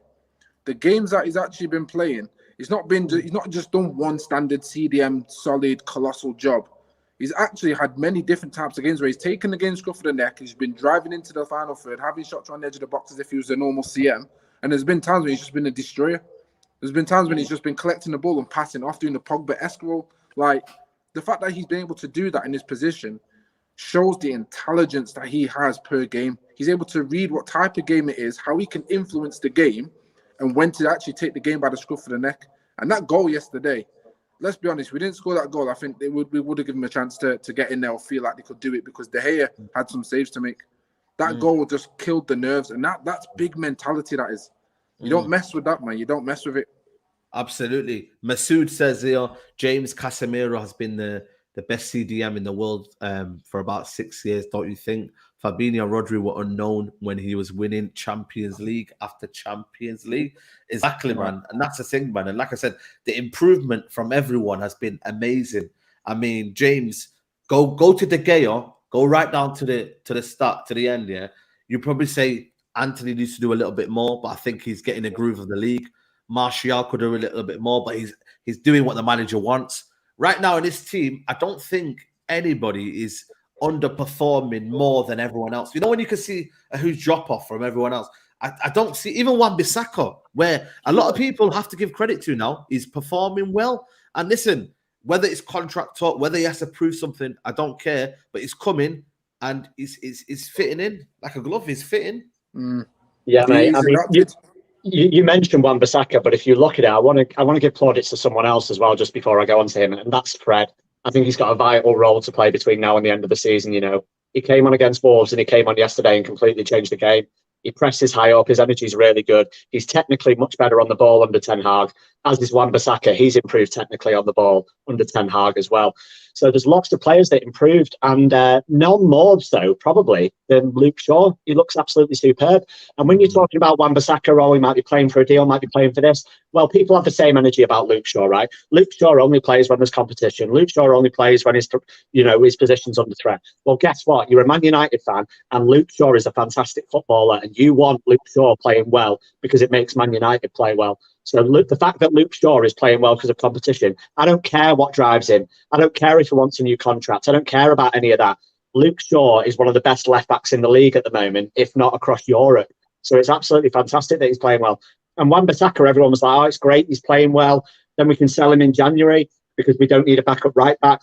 The games that he's actually been playing, he's not just done one standard CDM solid colossal job. He's actually had many different types of games where he's taken the game scruff of the neck, he's been driving into the final third, having shots around the edge of the box as if he was a normal CM, and there's been times when he's just been a destroyer. There's been times when he's just been collecting the ball and passing off, doing the Pogba-esque role. Like, the fact that he's been able to do that in his position shows the intelligence that he has per game. He's able to read what type of game it is, how he can influence the game, and when to actually take the game by the scruff of the neck. And that goal yesterday, let's be honest, we didn't score that goal. I think we would have given him a chance to get in there or feel like they could do it because De Gea had some saves to make. That goal just killed the nerves, and that's big mentality, that is. You don't mess with that, man. You don't mess with it. Absolutely. Masood says here, James Casemiro has been the best CDM in the world for about 6 years, don't you think? Fabinho and Rodri were unknown when he was winning Champions League after Champions League. Exactly, man. And that's the thing, man. And like I said, the improvement from everyone has been amazing. I mean, James, go to De Gea, go right down to the start, to the end, yeah. You probably say Anthony needs to do a little bit more, but I think he's getting a groove of the league. Martial could do a little bit more, but he's doing what the manager wants. Right now in this team, I don't think anybody is underperforming more than everyone else. You know, when you can see a huge drop-off from everyone else, I don't see, even Wan-Bissaka, where a lot of people have to give credit to now, is performing well. And listen, whether it's contract talk, whether he has to prove something, I don't care, but he's coming and he's fitting in like a glove. He's fitting. Yeah, mate. I mean, you mentioned Wan-Bissaka, but if you look at it, I want to give plaudits to someone else as well, just before I go on to him, and that's Fred. I think he's got a vital role to play between now and the end of the season. You know, he came on against Wolves and he came on yesterday and completely changed the game. He presses high up. His energy is really good. He's technically much better on the ball under Ten Hag, as is Wan-Bissaka. He's improved technically on the ball under Ten Hag as well. So there's lots of players that improved, and none more so probably than Luke Shaw. He looks absolutely superb. And when you're talking about Wan-Bissaka, oh, he might be playing for a deal, might be playing for this. Well, people have the same energy about Luke Shaw, right? Luke Shaw only plays when there's competition. Luke Shaw only plays when his position's under threat. Well, guess what? You're a Man United fan, and Luke Shaw is a fantastic footballer, and you want Luke Shaw playing well because it makes Man United play well. So the fact that Luke Shaw is playing well because of competition, I don't care what drives him. I don't care if he wants a new contract. I don't care about any of that. Luke Shaw is one of the best left-backs in the league at the moment, if not across Europe. So it's absolutely fantastic that he's playing well. And Wan-Bissaka, everyone was like, oh, it's great, he's playing well. Then we can sell him in January because we don't need a backup right-back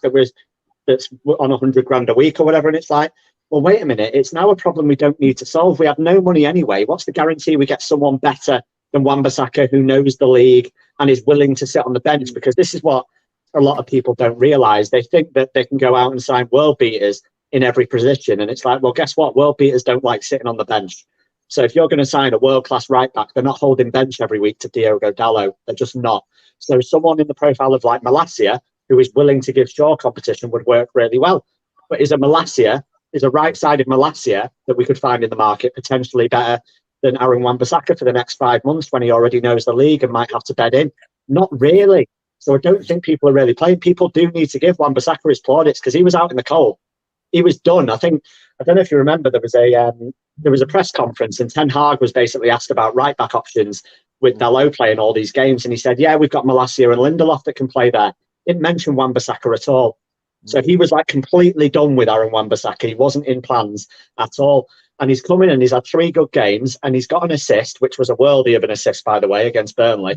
that's on 100 grand a week or whatever. And it's like, well, wait a minute. It's now a problem we don't need to solve. We have no money anyway. What's the guarantee we get someone better than Wan-Bissaka who knows the league and is willing to sit on the bench? Because this is what a lot of people don't realise. They think that they can go out and sign world beaters in every position. And it's like, well, guess what? World beaters don't like sitting on the bench. So if you're going to sign a world-class right-back, they're not holding bench every week to Diogo Dalot. They're just not. So someone in the profile of like Malacia, who is willing to give Shaw competition, would work really well. But is a right-sided Malacia that we could find in the market potentially better than Aaron Wan-Bissaka for the next 5 months when he already knows the league and might have to bed in? Not really. So I don't think people are really playing. People do need to give Wan-Bissaka his plaudits because he was out in the cold. He was done. I don't know if you remember, there was a press conference and Ten Hag was basically asked about right back options with Dalot playing all these games, and he said, "Yeah, we've got Malacia and Lindelof that can play there." Didn't mention Wan-Bissaka at all. So he was like completely done with Aaron Wan-Bissaka. He wasn't in plans at all. And he's come in and he's had 3 good games and he's got an assist, which was a worldie of an assist, by the way, against Burnley.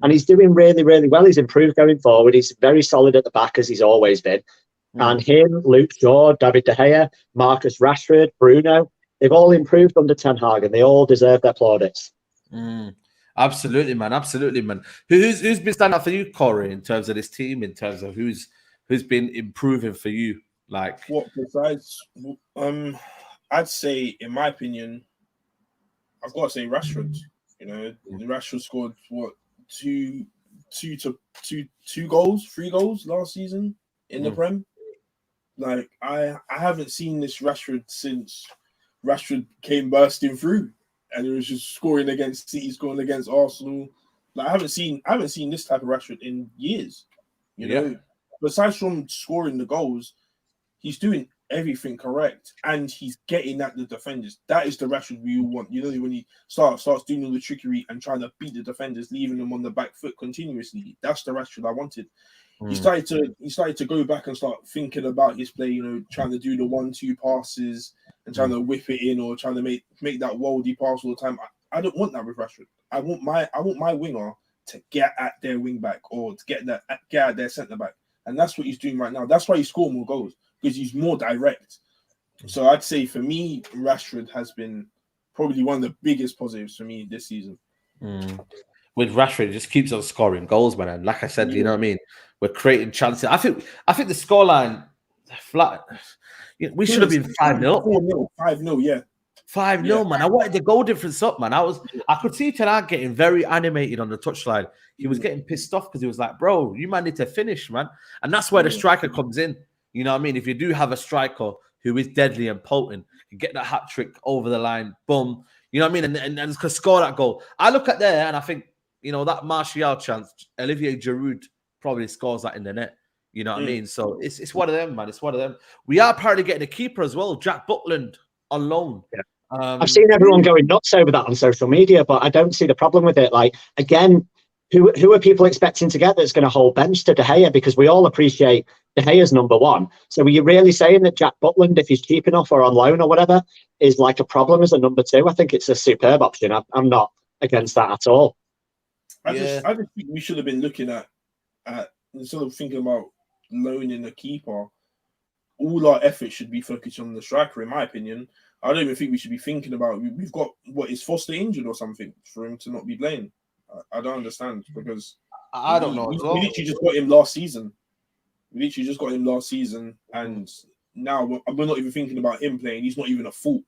And he's doing really, really well. He's improved going forward. He's very solid at the back, as he's always been. And him, Luke Shaw, David De Gea, Marcus Rashford, Bruno, they've all improved under Ten Hag and they all deserve their plaudits. Absolutely, man. Absolutely, man. Who's been standing out for you, Corey, in terms of this team, in terms of who's been improving for you? Like, What besides? I'd say, in my opinion, I've got to say Rashford. You know, Rashford scored what two goals, 3 goals last season in the Prem. Like I haven't seen this Rashford since Rashford came bursting through, and it was just scoring against City, scoring against Arsenal. Like I haven't seen this type of Rashford in years. You know, besides from scoring the goals, he's doing everything correct, and he's getting at the defenders. That is the Rashford we all want. You know, when he starts doing all the trickery and trying to beat the defenders, leaving them on the back foot continuously. That's the Rashford I wanted. He started to go back and start thinking about his play. You know, trying to do the 1-2 passes and trying to whip it in, or trying to make that worldy pass all the time. I don't want that with Rashford. I want my winger to get at their wing back, or to get at their centre back, and that's what he's doing right now. That's why he scored more goals, because he's more direct. So I'd say for me, Rashford has been probably one of the biggest positives for me this season. With Rashford, it just keeps on scoring goals, man. And like I said, you know what I mean? We're creating chances. I think the scoreline flat. We should have been 5-0. 4-0, 5-0, yeah. 5-0, man. I wanted the goal difference up, man. I could see Ten Hag getting very animated on the touchline. He was getting pissed off because he was like, bro, you might need to finish, man. And that's where the striker comes in. You know what I mean? If you do have a striker who is deadly and potent, you get that hat trick over the line, boom. You know what I mean? And could score that goal. I look at there and I think, you know, that Martial chance, Olivier Giroud probably scores that in the net. You know what I mean? So it's one of them, man. It's one of them. We are apparently getting a keeper as well, Jack Butland, on loan. Yeah. I've seen everyone going nuts over that on social media, but I don't see the problem with it. Like, again, who are people expecting to get that's going to hold bench to De Gea? Because we all appreciate De Gea's number one. So are you really saying that Jack Butland, if he's cheap enough or on loan or whatever, is like a problem as a number two? I think it's a superb option. I'm not against that at all. I just think we should have been looking at instead of thinking about loaning a keeper, all our effort should be focused on the striker, in my opinion. I don't even think we should be thinking about, we've got, is Foster injured or something for him to not be playing? I don't understand, because I don't know. We literally just got him last season. And now we're not even thinking about him playing. He's not even a fault.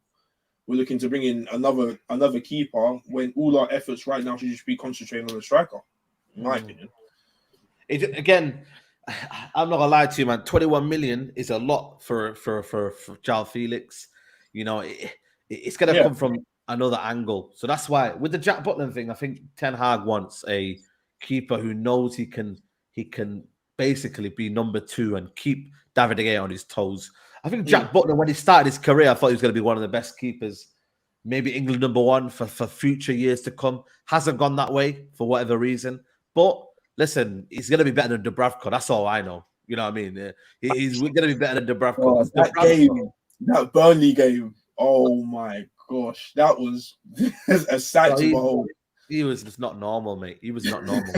We're looking to bring in another keeper when all our efforts right now should just be concentrating on the striker, in my opinion. Again, I'm not gonna lie to you, man. 21 million is a lot for João Felix. You know, it's gonna come from another angle. So that's why with the Jack Butland thing, I think Ten Hag wants a keeper who knows he can basically be number two and keep David De Gea on his toes. I think Jack Butland, when he started his career, I thought he was going to be one of the best keepers, maybe England number one for future years to come. Hasn't gone that way for whatever reason. But listen, he's going to be better than Dubravka. That's all I know. You know what I mean? He's going to be better than Dubravka. Oh, that Burnley game, oh my gosh, that was a sight to behold. He was just not normal, mate. He was not normal.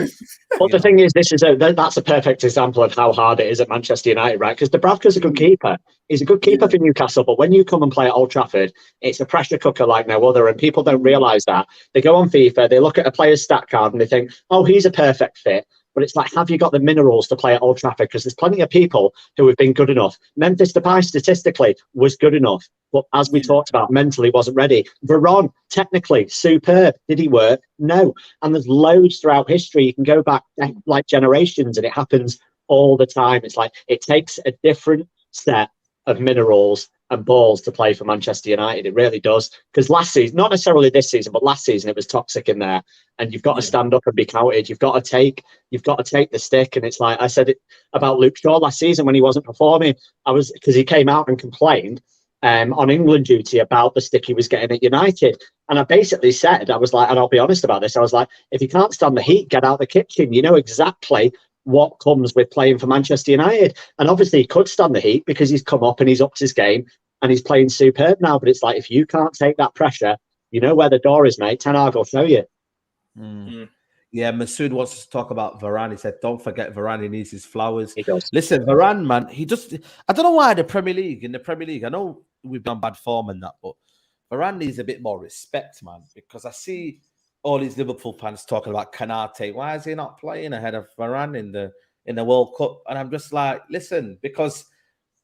But the thing is, that's a perfect example of how hard it is at Manchester United, right? Because Dubravka's a good keeper. He's a good keeper for Newcastle, but when you come and play at Old Trafford, it's a pressure cooker like no other, and people don't realise that. They go on FIFA, they look at a player's stat card, and they think, oh, he's a perfect fit. But it's like, have you got the minerals to play at Old Trafford? Because there's plenty of people who have been good enough. Memphis Depay statistically was good enough, but as we talked about, mentally wasn't ready. Veron, technically superb. Did he work? No. And there's loads throughout history. You can go back like generations, and it happens all the time. It's like it takes a different set of minerals and balls to play for Manchester United. It really does. Because last season, not necessarily this season, but last season it was toxic in there. And you've got to stand up and be counted. You've got to take the stick. And it's like I said it about Luke Shaw last season when he wasn't performing. Because he came out and complained on England duty about the stick he was getting at United. And I basically said, I was like, and I'll be honest about this, I was like, if you can't stand the heat, get out the kitchen. You know exactly what comes with playing for Manchester United. And obviously he could stand the heat because he's come up and he's upped his game and he's playing superb now. But it's like, if you can't take that pressure, you know where the door is, mate. Ten Hag will show you. Yeah, Masood wants to talk about Varane. He said, don't forget Varane, he needs his flowers. He does. Listen, Varane, man, I don't know why in the Premier League, I know we've done bad form and that, but Varane needs a bit more respect, man, because I see all these Liverpool fans talking about Kanate. Why is he not playing ahead of Varane in the World Cup? And I'm just like, listen, because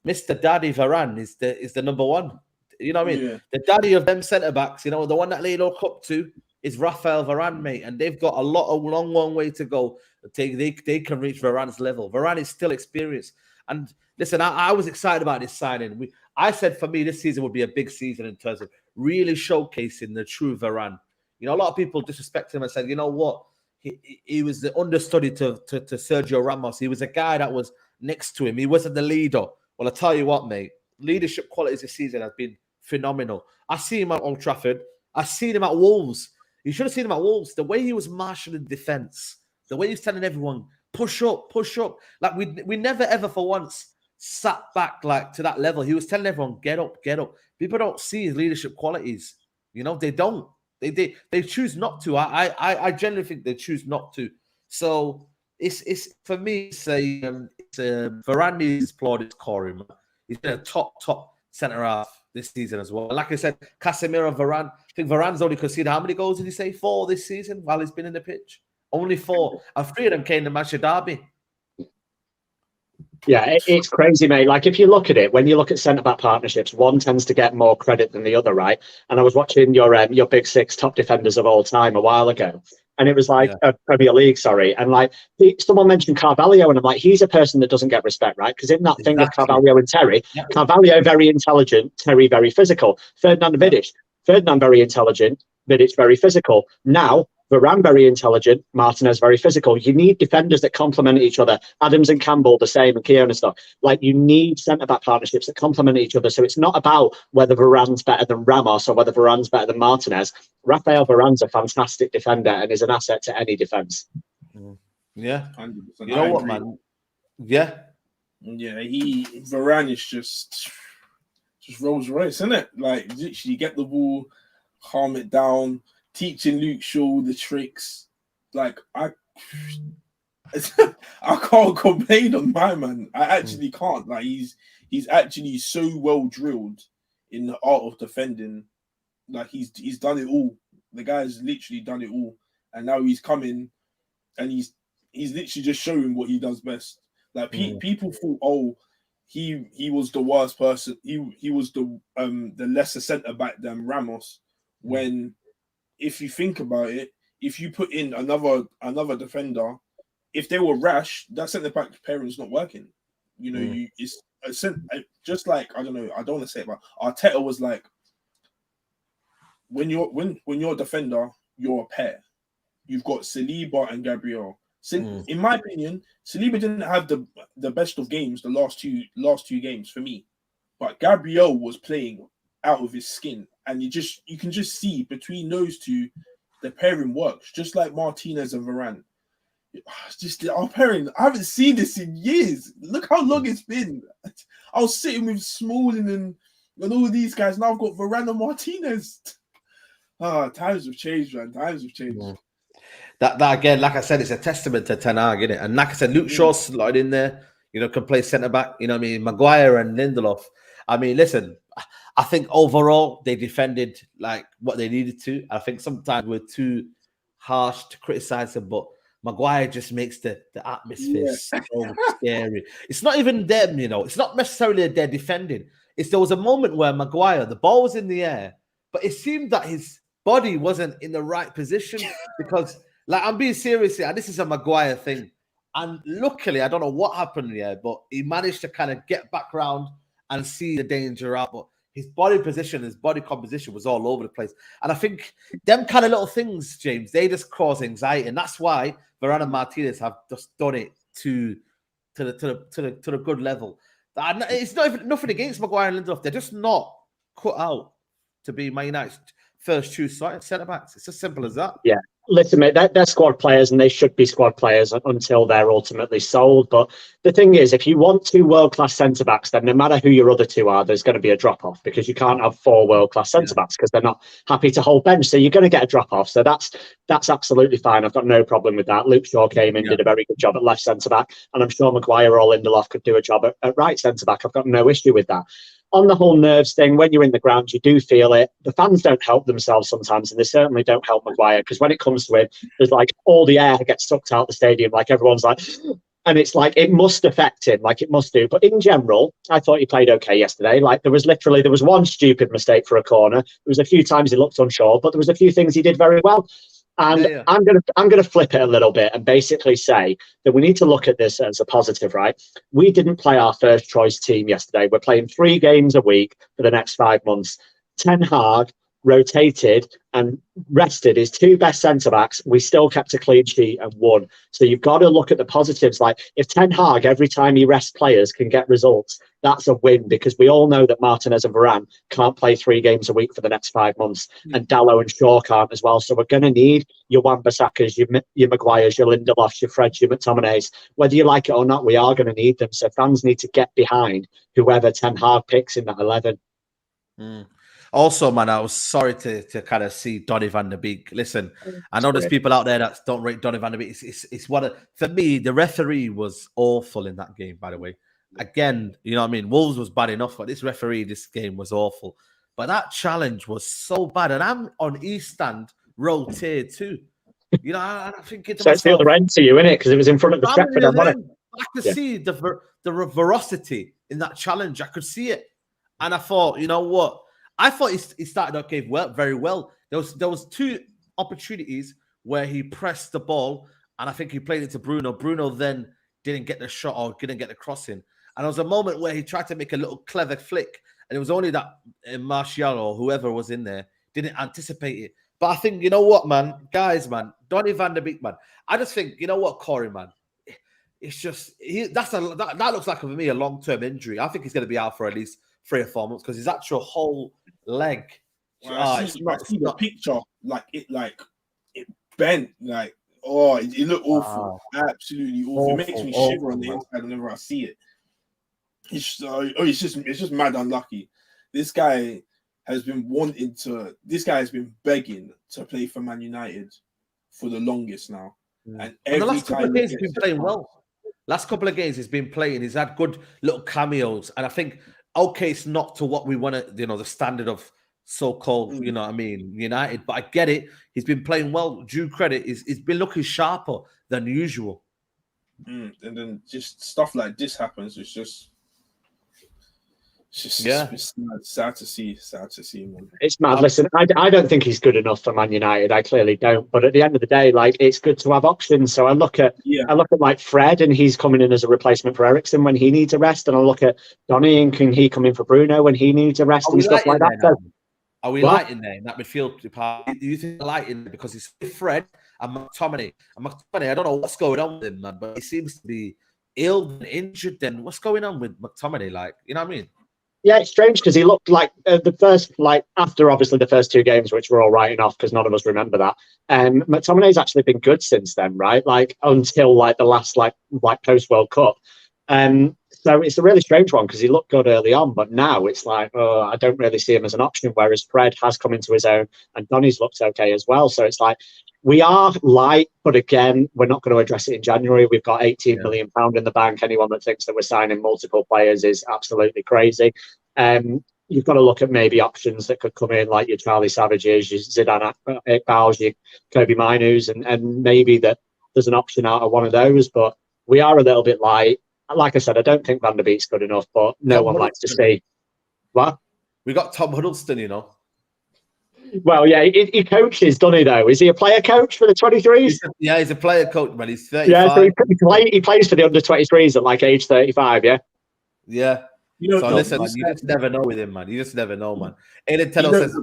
Mr. Daddy Varane is the number one. You know what I mean? Yeah. The daddy of them centre backs, the one that they look up to is Raphael Varane, mate, and they've got a long way to go. They can reach Varane's level. Varane is still experienced, and listen, I was excited about this signing. I said for me this season would be a big season in terms of really showcasing the true Varane. A lot of people disrespect him and said, you know what, he was the understudy to Sergio Ramos. He was a guy that was next to him. He wasn't the leader. Well, I tell you what, mate, leadership qualities this season have been phenomenal. I see him at Old Trafford. I seen him at Wolves. You should have seen him at Wolves. The way he was marshalling defense, the way he was telling everyone, push up, push up. Like we never ever for once sat back like to that level. He was telling everyone, get up, get up. People don't see his leadership qualities. They don't. They choose not to. I generally think they choose not to. So it's for me. It's Varane needs applauded scoring. He's been a top centre half this season as well. Like I said, Casemiro, Varane. I think Varane's only conceded how many goals did he say? 4 this season while he's been in the pitch. Only 4, and 3 of them came in the Manchester derby. Yeah, it's crazy, mate. Like, if you look at it, when you look at centre-back partnerships, one tends to get more credit than the other, right? And I was watching your big 6 top defenders of all time a while ago, and it was like Premier League, sorry. And like someone mentioned Carvalho, and I'm like, he's a person that doesn't get respect, right? Because in that thing of Carvalho and Terry, Carvalho very intelligent, Terry very physical. Ferdinand Vidic, Ferdinand very intelligent, Vidic very physical. Now Varane very intelligent, Martinez very physical. You need defenders that complement each other. Adams and Campbell the same, and Keown and stuff. Like, you need centre-back partnerships that complement each other. So it's not about whether Varane's better than Ramos or whether Varane's better than Martinez. Raphael Varane's a fantastic defender and is an asset to any defence. Yeah. 100%. You know what, man? Yeah. Yeah, Varane is just Rolls Royce, isn't it? Like, literally get the ball, calm it down, teaching Luke Shaw the tricks. Like, I can't complain on my man. I actually can't. Like, he's actually so well drilled in the art of defending. Like, he's done it all. The guy's literally done it all, and now he's coming, and he's literally just showing what he does best. Like, people thought, oh, he was the worst person. He was the lesser centre back than Ramos. When, if you think about it, if you put in another defender, if they were rash, that centre back pairing's not working. It's just like, I don't know. I don't want to say it, but Arteta was like, when you're a defender, you're a pair. You've got Saliba and Gabriel. In my opinion, Saliba didn't have the best of games the last two games for me, but Gabriel was playing out of his skin, and you can just see between those two, the pairing works, just like Martinez and Varane. It's just our pairing. I haven't seen this in years. Look how long it's been. I was sitting with Smalling and all these guys. Now I've got Varane and Martinez. Times have changed, man. Times have changed. Yeah. That again, like I said, it's a testament to Ten Hag, isn't it? And like I said, Luke Shaw slotted in there, can play centre back. You know what I mean? Maguire and Lindelof. I mean, listen, I think overall they defended like what they needed to. I think sometimes we're too harsh to criticize them, but Maguire just makes the atmosphere so scary. It's not even them, It's not necessarily their defending. There was a moment where Maguire, the ball was in the air, but it seemed that his body wasn't in the right position because, like, I'm being serious here, and this is a Maguire thing. And luckily, I don't know what happened here, but he managed to kind of get back round and see the danger out. But his body position, his body composition was all over the place. And I think them kind of little things, James, they just cause anxiety. And that's why Varane and Martinez have just done it to the good level. And it's not even nothing against Maguire and Lindelof. They're just not cut out to be Man United's first choose centre backs. It's as simple as that. Yeah. Listen, mate, they're squad players and they should be squad players until they're ultimately sold. But the thing is, if you want 2 world-class centre-backs, then no matter who your other 2 are, there's going to be a drop-off because you can't have 4 world-class centre-backs because they're not happy to hold bench. So you're going to get a drop-off. So that's absolutely fine. I've got no problem with that. Luke Shaw came in, did a very good job at left centre-back, and I'm sure Maguire or Lindelof could do a job at right centre-back. I've got no issue with that. On the whole nerves thing, when you're in the ground, you do feel it. The fans don't help themselves sometimes, and they certainly don't help Maguire because when it comes to it, there's like all the air gets sucked out the stadium. Like everyone's like, And it's like, it must affect him, like it must do. But in general, I thought he played okay yesterday. Like there was one stupid mistake for a corner. There was a few times he looked unsure, but there was a few things he did very well. And Yeah. I'm gonna flip it a little bit and basically say that we need to look at this as a positive, right? We didn't play our first choice team yesterday. We're playing 3 games a week for the next 5 months. Ten Hag rotated and rested his 2 best centre backs. We still kept a clean sheet and won. So you've got to look at the positives. Like if Ten Hag, every time he rests players, can get results, that's a win, because we all know that Martinez and Varane can't play 3 games a week for the next 5 months, and Dallo and Shaw can't as well. So we're going to need your Wan-Bissakas, your Maguires, your Lindelofs, your Freds, your McTominays. Whether you like it or not, we are going to need them. So fans need to get behind whoever Ten Hag picks in that 11. Also, man, I was sorry to kind of see Donny van der Beek. Listen, I know there's people out there that don't rate Donny van der Beek. It's for me, the referee was awful in that game, by the way. Again, you know what I mean? Wolves was bad enough, but this referee, this game was awful. But that challenge was so bad. And I'm on East Stand, row tier 2. You know, I'm thinking to so myself, it's the other end to you, innit? Because it was in front of the Stretford end, wasn't it? I could see the veracity in that challenge. I could see it. And I thought, you know what? I thought he started okay, very well. There was 2 opportunities where he pressed the ball, and I think he played it to Bruno. Bruno then didn't get the shot or didn't get the crossing. And there was a moment where he tried to make a little clever flick, and it was only that Martial or whoever was in there didn't anticipate it. But I think, you know what, man, guys, man, Donny van der Beek, man, I just think, you know what, Corey, man, it's just that looks like for me a long-term injury. I think he's going to be out for at least 3 or 4 months because his actual whole leg. I see the picture, it bent, it looked awful, absolutely awful. It makes me shiver on the inside whenever I see it. It's just mad unlucky. This guy has been begging to play for Man United for the longest now, and the last couple of games he's been playing well. Last couple of games he's been playing. He's had good little cameos, and I think. Okay, it's not to what we want to, the standard of so-called, you know what I mean, United. But I get it. He's been playing well. Due credit. He's been looking sharper than usual. And then just stuff like this happens. It's just it's sad to see. Man. It's mad. Listen, I don't think he's good enough for Man United. I clearly don't. But at the end of the day, like, it's good to have options. So I look at like Fred, and he's coming in as a replacement for Eriksen when he needs a rest. And I look at Donny, and can he come in for Bruno when he needs a rest and stuff like that? So, are we light in there in that midfield part? Do you think light in there because it's Fred and McTominay? And McTominay, I don't know what's going on with him, man, but he seems to be ill and injured. Then what's going on with McTominay? Like, you know what I mean? Yeah, it's strange because he looked like after obviously the first 2 games, which we're all writing off because none of us remember that. McTominay's actually been good since then, right? Like until the last post World Cup. So it's a really strange one because he looked good early on, but now it's like, I don't really see him as an option. Whereas Fred has come into his own, and Donny's looked okay as well. So it's like we are light, but again, we're not going to address it in January. We've got £18 million in the bank. Anyone that thinks that we're signing multiple players is absolutely crazy. You've got to look at maybe options that could come in, like your Charlie Savages, your Zidane Iqbals, your Kobe Mainus, and maybe that there's an option out of one of those. But we are a little bit light. Like I said, I don't think Van der Beek's good enough, but no one likes to see. What? We got Tom Huddleston, you know. Well, yeah, he coaches, doesn't he, though? Is he a player coach for the 23s? He's a player coach, man. He's 35. Yeah, so he plays for the under-23s at age 35, yeah? Yeah. Listen, man, you just never know with him, man. You just never know, man. Aiden Tedder says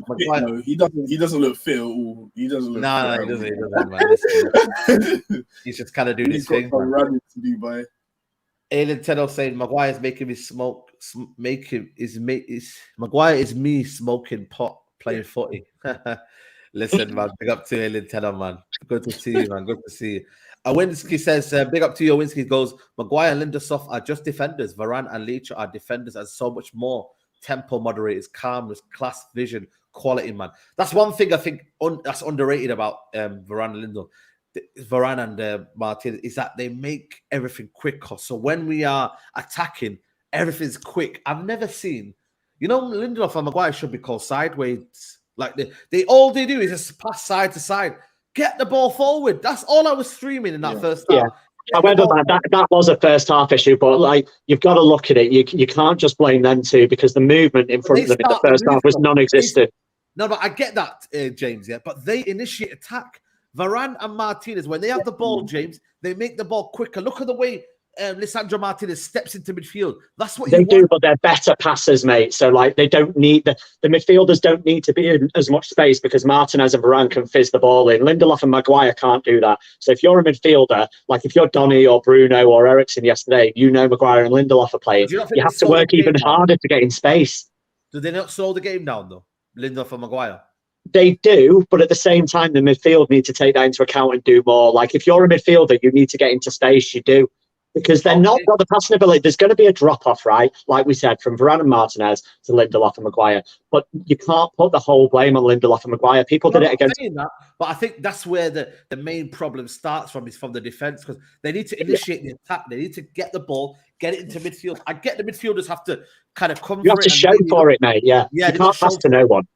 he doesn't look fit at all. He doesn't look fit. He doesn't, man. He's just kind of doing his thing. Running to Dubai. Aiden Tedder saying Maguire is making me smoke. Maguire is me smoking pot playing footy. Listen, man, big up to Aiden Tedder, man. Good to see you, man. Good to see you. Awinski says, big up to you. Awinski goes, Maguire and Lindelof are just defenders. Varane and Leach are defenders and so much more. Tempo moderators, calmness, class, vision, quality, man. That's one thing I think that's underrated about Varane and Lindelof. Varane and Martin is that they make everything quicker. So when we are attacking, everything's quick. I've never seen, Lindelof and Maguire should be called sideways. Like all they do is just pass side to side. Get the ball forward. That's all I was streaming in that first half. However, man, that was a first half issue, but like you've got to look at it. You can't just blame them two because the movement in front of them in the first half was non-existent. No, but I get that, James. Yeah, but they initiate attack. Varane and Martinez, when they have the ball, James, they make the ball quicker. Look at the way Lisandro Martinez steps into midfield. That's what they do, but they're better passers, mate. So like they don't need the midfielders don't need to be in as much space because Martinez and Varane can fizz the ball in. Lindelof and Maguire can't do that. So if you're a midfielder, like if you're Donny or Bruno or Eriksen yesterday, Maguire and Lindelof are playing. You have to work even harder to get in space. Do they not slow the game down though, Lindelof and Maguire? They do, but at the same time, the midfield need to take that into account and do more. Like if you're a midfielder, you need to get into space. You do. Because they're not got the passing ability. There's going to be a drop-off, right? Like we said, from Varane and Martinez to Lindelof and Maguire. But you can't put the whole blame on Lindelof and Maguire. People did it against... That, but I think that's where the main problem starts from, is from the defence, because they need to initiate the attack. They need to get the ball, get it into midfield. I get the midfielders have to kind of come You have to show for it, mate, yeah. You can't pass to no one.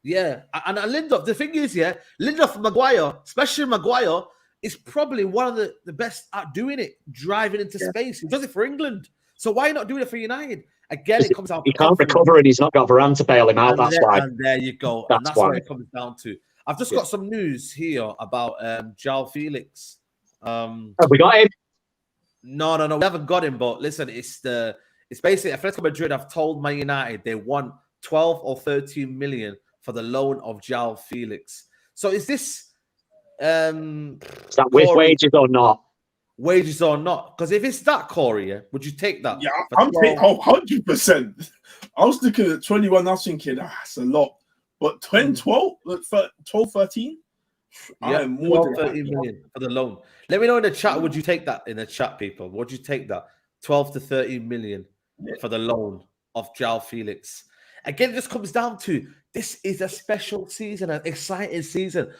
Yeah. And Lindelof, the thing is, Lindelof and Maguire, especially Maguire, is probably one of the best at doing it, driving into space. He does it for England. So why not doing it for United? Again, it comes out. He can't recover and he's not got Varane to bail him out. That's why. And there you go. That's why it comes down to. I've just got some news here about João Felix. Have we got him? No, we haven't got him. But listen, it's basically Atletico Madrid have told Man United they want 12 or 13 million for the loan of João Felix. So is this? Is that with wages or not? Wages or not? Because if it's that, Corey, would you take that? Yeah, I'm paying 100%. I was looking at 21, I was thinking, that's a lot. But 12, 13? Yeah, more than 13 million for the loan. Let me know in the chat, would you take that in the chat, people? Would you take that? 12 to 13 million for the loan of João Felix. Again, it just comes down to, this is a special season, an exciting season.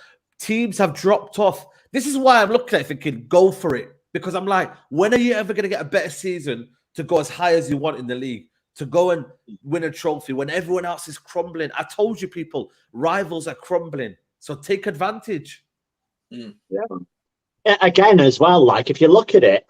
Teams have dropped off. This is why I'm looking at it thinking, go for it. Because I'm like, when are you ever going to get a better season to go as high as you want in the league? To go and win a trophy when everyone else is crumbling? I told you, people, rivals are crumbling. So take advantage. Yeah. Again, as well, like if you look at it,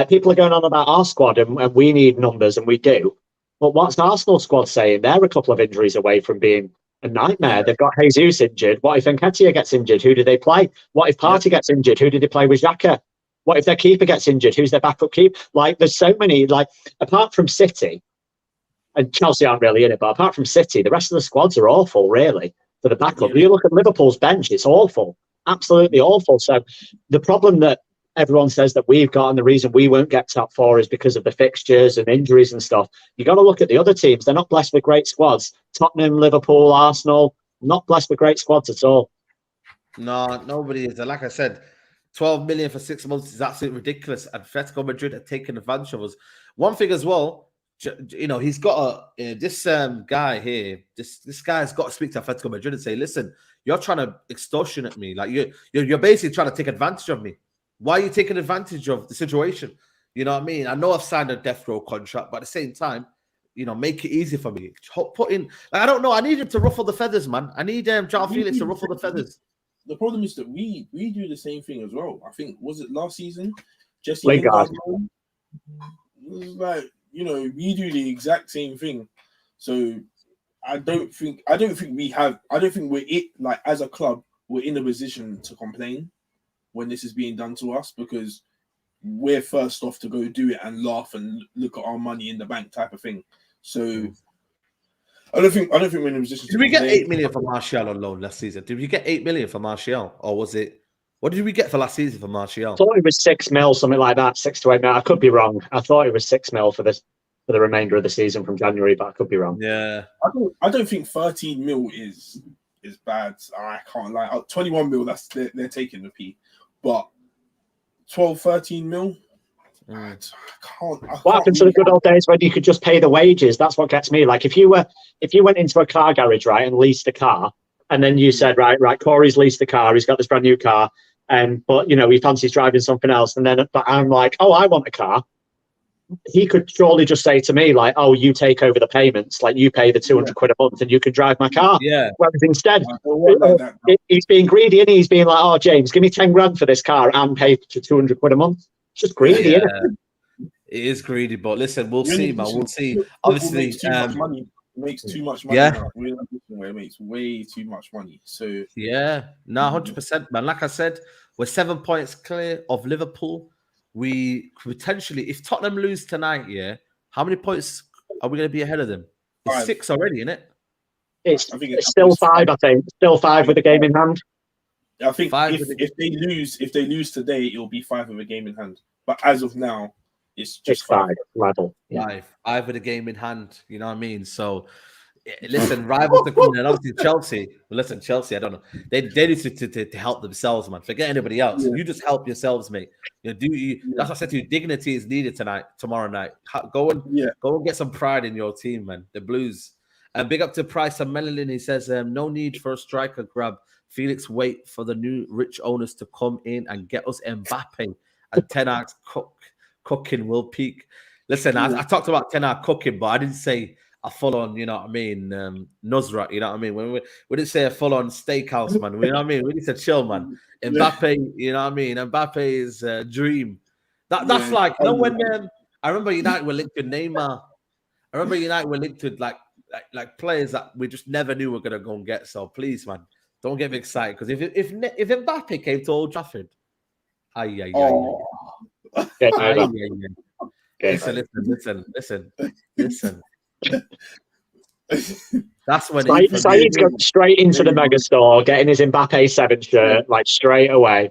people are going on about our squad and we need numbers, and we do. But what's the Arsenal squad saying? They're a couple of injuries away from being a nightmare. They've got Jesus injured. What if Nketiah gets injured? Who do they play? What if Partey gets injured? Who do they play with Xhaka? What if their keeper gets injured? Who's their backup keeper? Like, there's so many, like, apart from City, and Chelsea aren't really in it, but apart from City, the rest of the squads are awful, really, for the backup. You look at Liverpool's bench, it's awful. Absolutely awful. So the problem that everyone says that we've got, and the reason we won't get top four, is because of the fixtures and injuries and stuff. You got to look at the other teams. They're not blessed with great squads. Tottenham, Liverpool, Arsenal, not blessed with great squads at all. No, nobody is. Like I said, 12 million for 6 months is absolutely ridiculous. Atletico Madrid are taking advantage of us. One thing as well, he's got this guy here. This guy's got to speak to Atletico Madrid and say, listen, you're trying to extortionate me. Like you're basically trying to take advantage of me. Why are you taking advantage of the situation? You know what I mean? I know I've signed a death row contract, but at the same time, make it easy for me. Put in, I don't know. I need him to ruffle the feathers, man. I need João Felix to ruffle the feathers. The problem is that we do the same thing as well. I think, was it last season? Jesse Lingard. Like, we do the exact same thing. So I don't think we're like, as a club, we're in a position to complain when this is being done to us, because we're first off to go do it and laugh and look at our money in the bank type of thing. So I don't think we're in a position. Did we get 8 million for Martial on loan last season? Did we get 8 million for Martial, or was it? What did we get for last season for Martial? I thought it was 6 mil, something like that, 6 to 8 mil. I could be wrong. I thought it was 6 mil for the remainder of the season from January, but I could be wrong. Yeah, I don't think 13 mil is bad. I can't lie. 21 mil, they're taking the P. But 12, 13 mil, I can't. What happened to the good old days when you could just pay the wages? That's what gets me. Like if you went into a car garage, right, and leased a car, and then you said, right, Corey's leased the car, he's got this brand new car, but he fancies driving something else, but I'm like, oh, I want a car. He could surely just say to me, like, oh, you take over the payments, like you pay the 200 quid a month and you can drive my car. Yeah. Whereas instead, he's being greedy and he's being like, oh, James, give me 10 grand for this car and pay to 200 quid a month. It's just greedy, Yeah, isn't it? it is greedy, but listen, we'll We're in a see, man. position- We'll see. football Obviously, makes too much money. It makes too much money Yeah. now. We're in a position where it makes way too much money. So yeah, no, 100%, man. Like I said, we're 7 points clear of Liverpool. We potentially, if Tottenham lose tonight, yeah, how many points are we going to be ahead of them? It's 5. 6 already, isn't it? It's I think still 5, I think. Still 5 with the game in hand. I think 5 if they lose today, it'll be 5 with a game in hand. But as of now, it's just It's 5 level. Yeah. Five with a game in hand. You know what I mean? So, listen, rivals are coming, and obviously Chelsea. Well, listen, Chelsea. I don't know. They need to help themselves, man. Forget anybody else. Yeah. You just help yourselves, mate. You know, That's what I said to you. Dignity is needed tomorrow night. Go and get some pride in your team, man. The Blues. And big up to Price and Melanie. He says, no need for a striker grab. Felix, wait for the new rich owners to come in and get us Mbappe. And Ten Hag's cooking will peak. Listen, I talked about Ten Hag cooking, but I didn't say a full-on, you know what I mean, Nusrat, you know what I mean? We didn't say a full-on steakhouse, man. You know what I mean? We need to chill, man. Mbappe, you know what I mean? Mbappe is a dream. That's like, you know, when I remember United were linked to Neymar. I remember United were linked to like players that we just never knew were gonna go and get. So please, man, don't get me excited, because if Mbappe came to Old Trafford, listen. That's when Saeed's going straight into the mega store, getting his Mbappe 7 shirt, like straight away.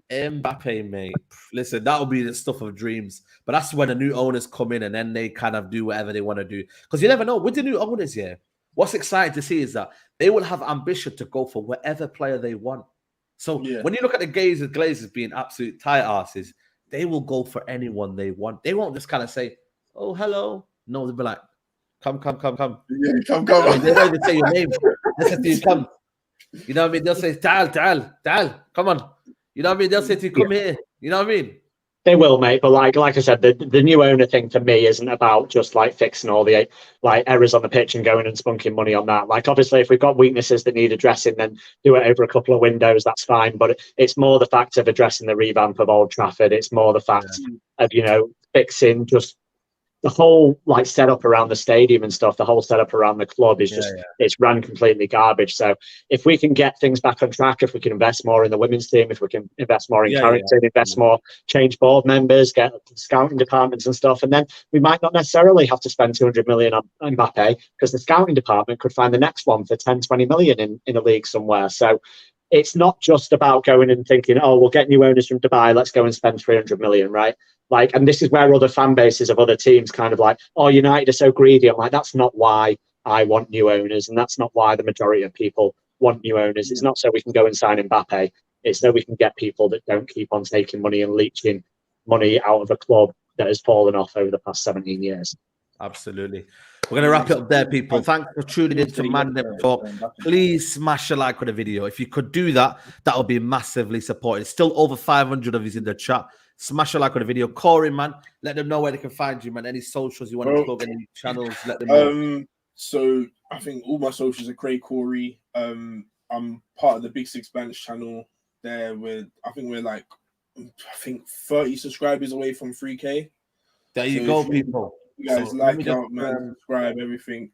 Mbappe, mate. Listen, that'll be the stuff of dreams. But that's when the new owners come in and then they kind of do whatever they want to do. Because you never know. With the new owners here, what's exciting to see is that they will have ambition to go for whatever player they want. So when you look at the Glazers being absolute tight asses, they will go for anyone they want. They won't just kind of say, oh, hello. No, they'll be like, come. Yeah, come. I mean, they don't even say your name. They say to you, come. You know what I mean? They'll say, Tal, come on. You know what I mean? They'll say to you, come here. You know what I mean? They will, mate. But like I said, the new owner thing for me isn't about just like fixing all the like errors on the pitch and going and spunking money on that. Like, obviously, if we've got weaknesses that need addressing, then do it over a couple of windows. That's fine. But it's more the fact of addressing the revamp of Old Trafford. It's more the fact of, you know, fixing just the whole like setup around the stadium and stuff. The whole setup around the club is just it's ran completely garbage. So if we can get things back on track, if we can invest more in the women's team, if we can invest more in character, invest more, change board members, get scouting departments and stuff, and then we might not necessarily have to spend 200 million on Mbappe, because the scouting department could find the next one for 10, 20 million in a league somewhere. So it's not just about going and thinking, oh, we'll get new owners from Dubai, let's go and spend 300 million, right? Like, and this is where other fan bases of other teams kind of like, oh, United are so greedy. I'm like, that's not why I want new owners, and that's not why the majority of people want new owners. It's not so we can go and sign Mbappe. It's so we can get people that don't keep on taking money and leeching money out of a club that has fallen off over the past 17 years. Absolutely. We're going to wrap it up there, people. Thanks for tuning in to Mandem Talk. Please smash a like on the video. If you could do that, that would be massively supported. It's still over 500 of you in the chat. Smash a like on the video. Corey, man, let them know where they can find you, man. Any socials you want to plug, any channels, let them know. So I think all my socials are Craig Corey. I'm part of the Big Six Bench channel there with, I think we're 30 subscribers away from 3K. There you go, people. You guys subscribe, everything.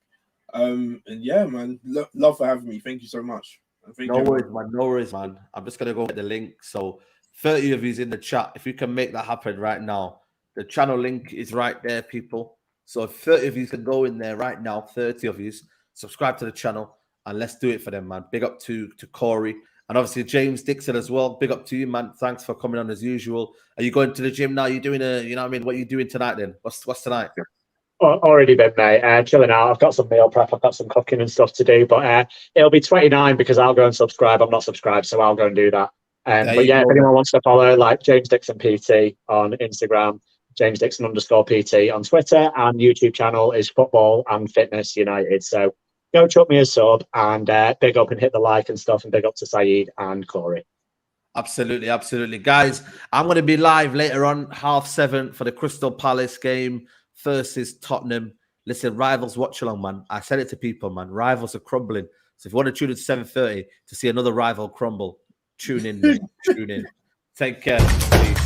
And yeah, man, love for having me. Thank you so much. No worries, man. I'm just gonna go get the link. So 30 of you's in the chat. If you can make that happen right now, the channel link is right there, people. So if 30 of you can go in there right now, 30 of you, subscribe to the channel, and let's do it for them, man. Big up to Corey. And obviously James Dixon as well. Big up to you, man. Thanks for coming on as usual. Are you going to the gym now? You doing you know what I mean? What are you doing tonight then? What's tonight? Already been, mate. Chilling out. I've got some meal prep. I've got some cooking and stuff to do. But it'll be 29 because I'll go and subscribe. I'm not subscribed, so I'll go and do that. But yeah, if anyone wants to follow, like James Dixon PT on Instagram, James Dixon _PT on Twitter, and YouTube channel is Football and Fitness United. So go chuck me a sub and big up and hit the like and stuff, and big up to Saeed and Corey. Absolutely. Guys, I'm going to be live later on, 7:30 for the Crystal Palace game versus Tottenham. Listen, rivals watch along, man. I said it to people, man. Rivals are crumbling. So if you want to tune in to 7:30 to see another rival crumble, tune in. Take care. Peace.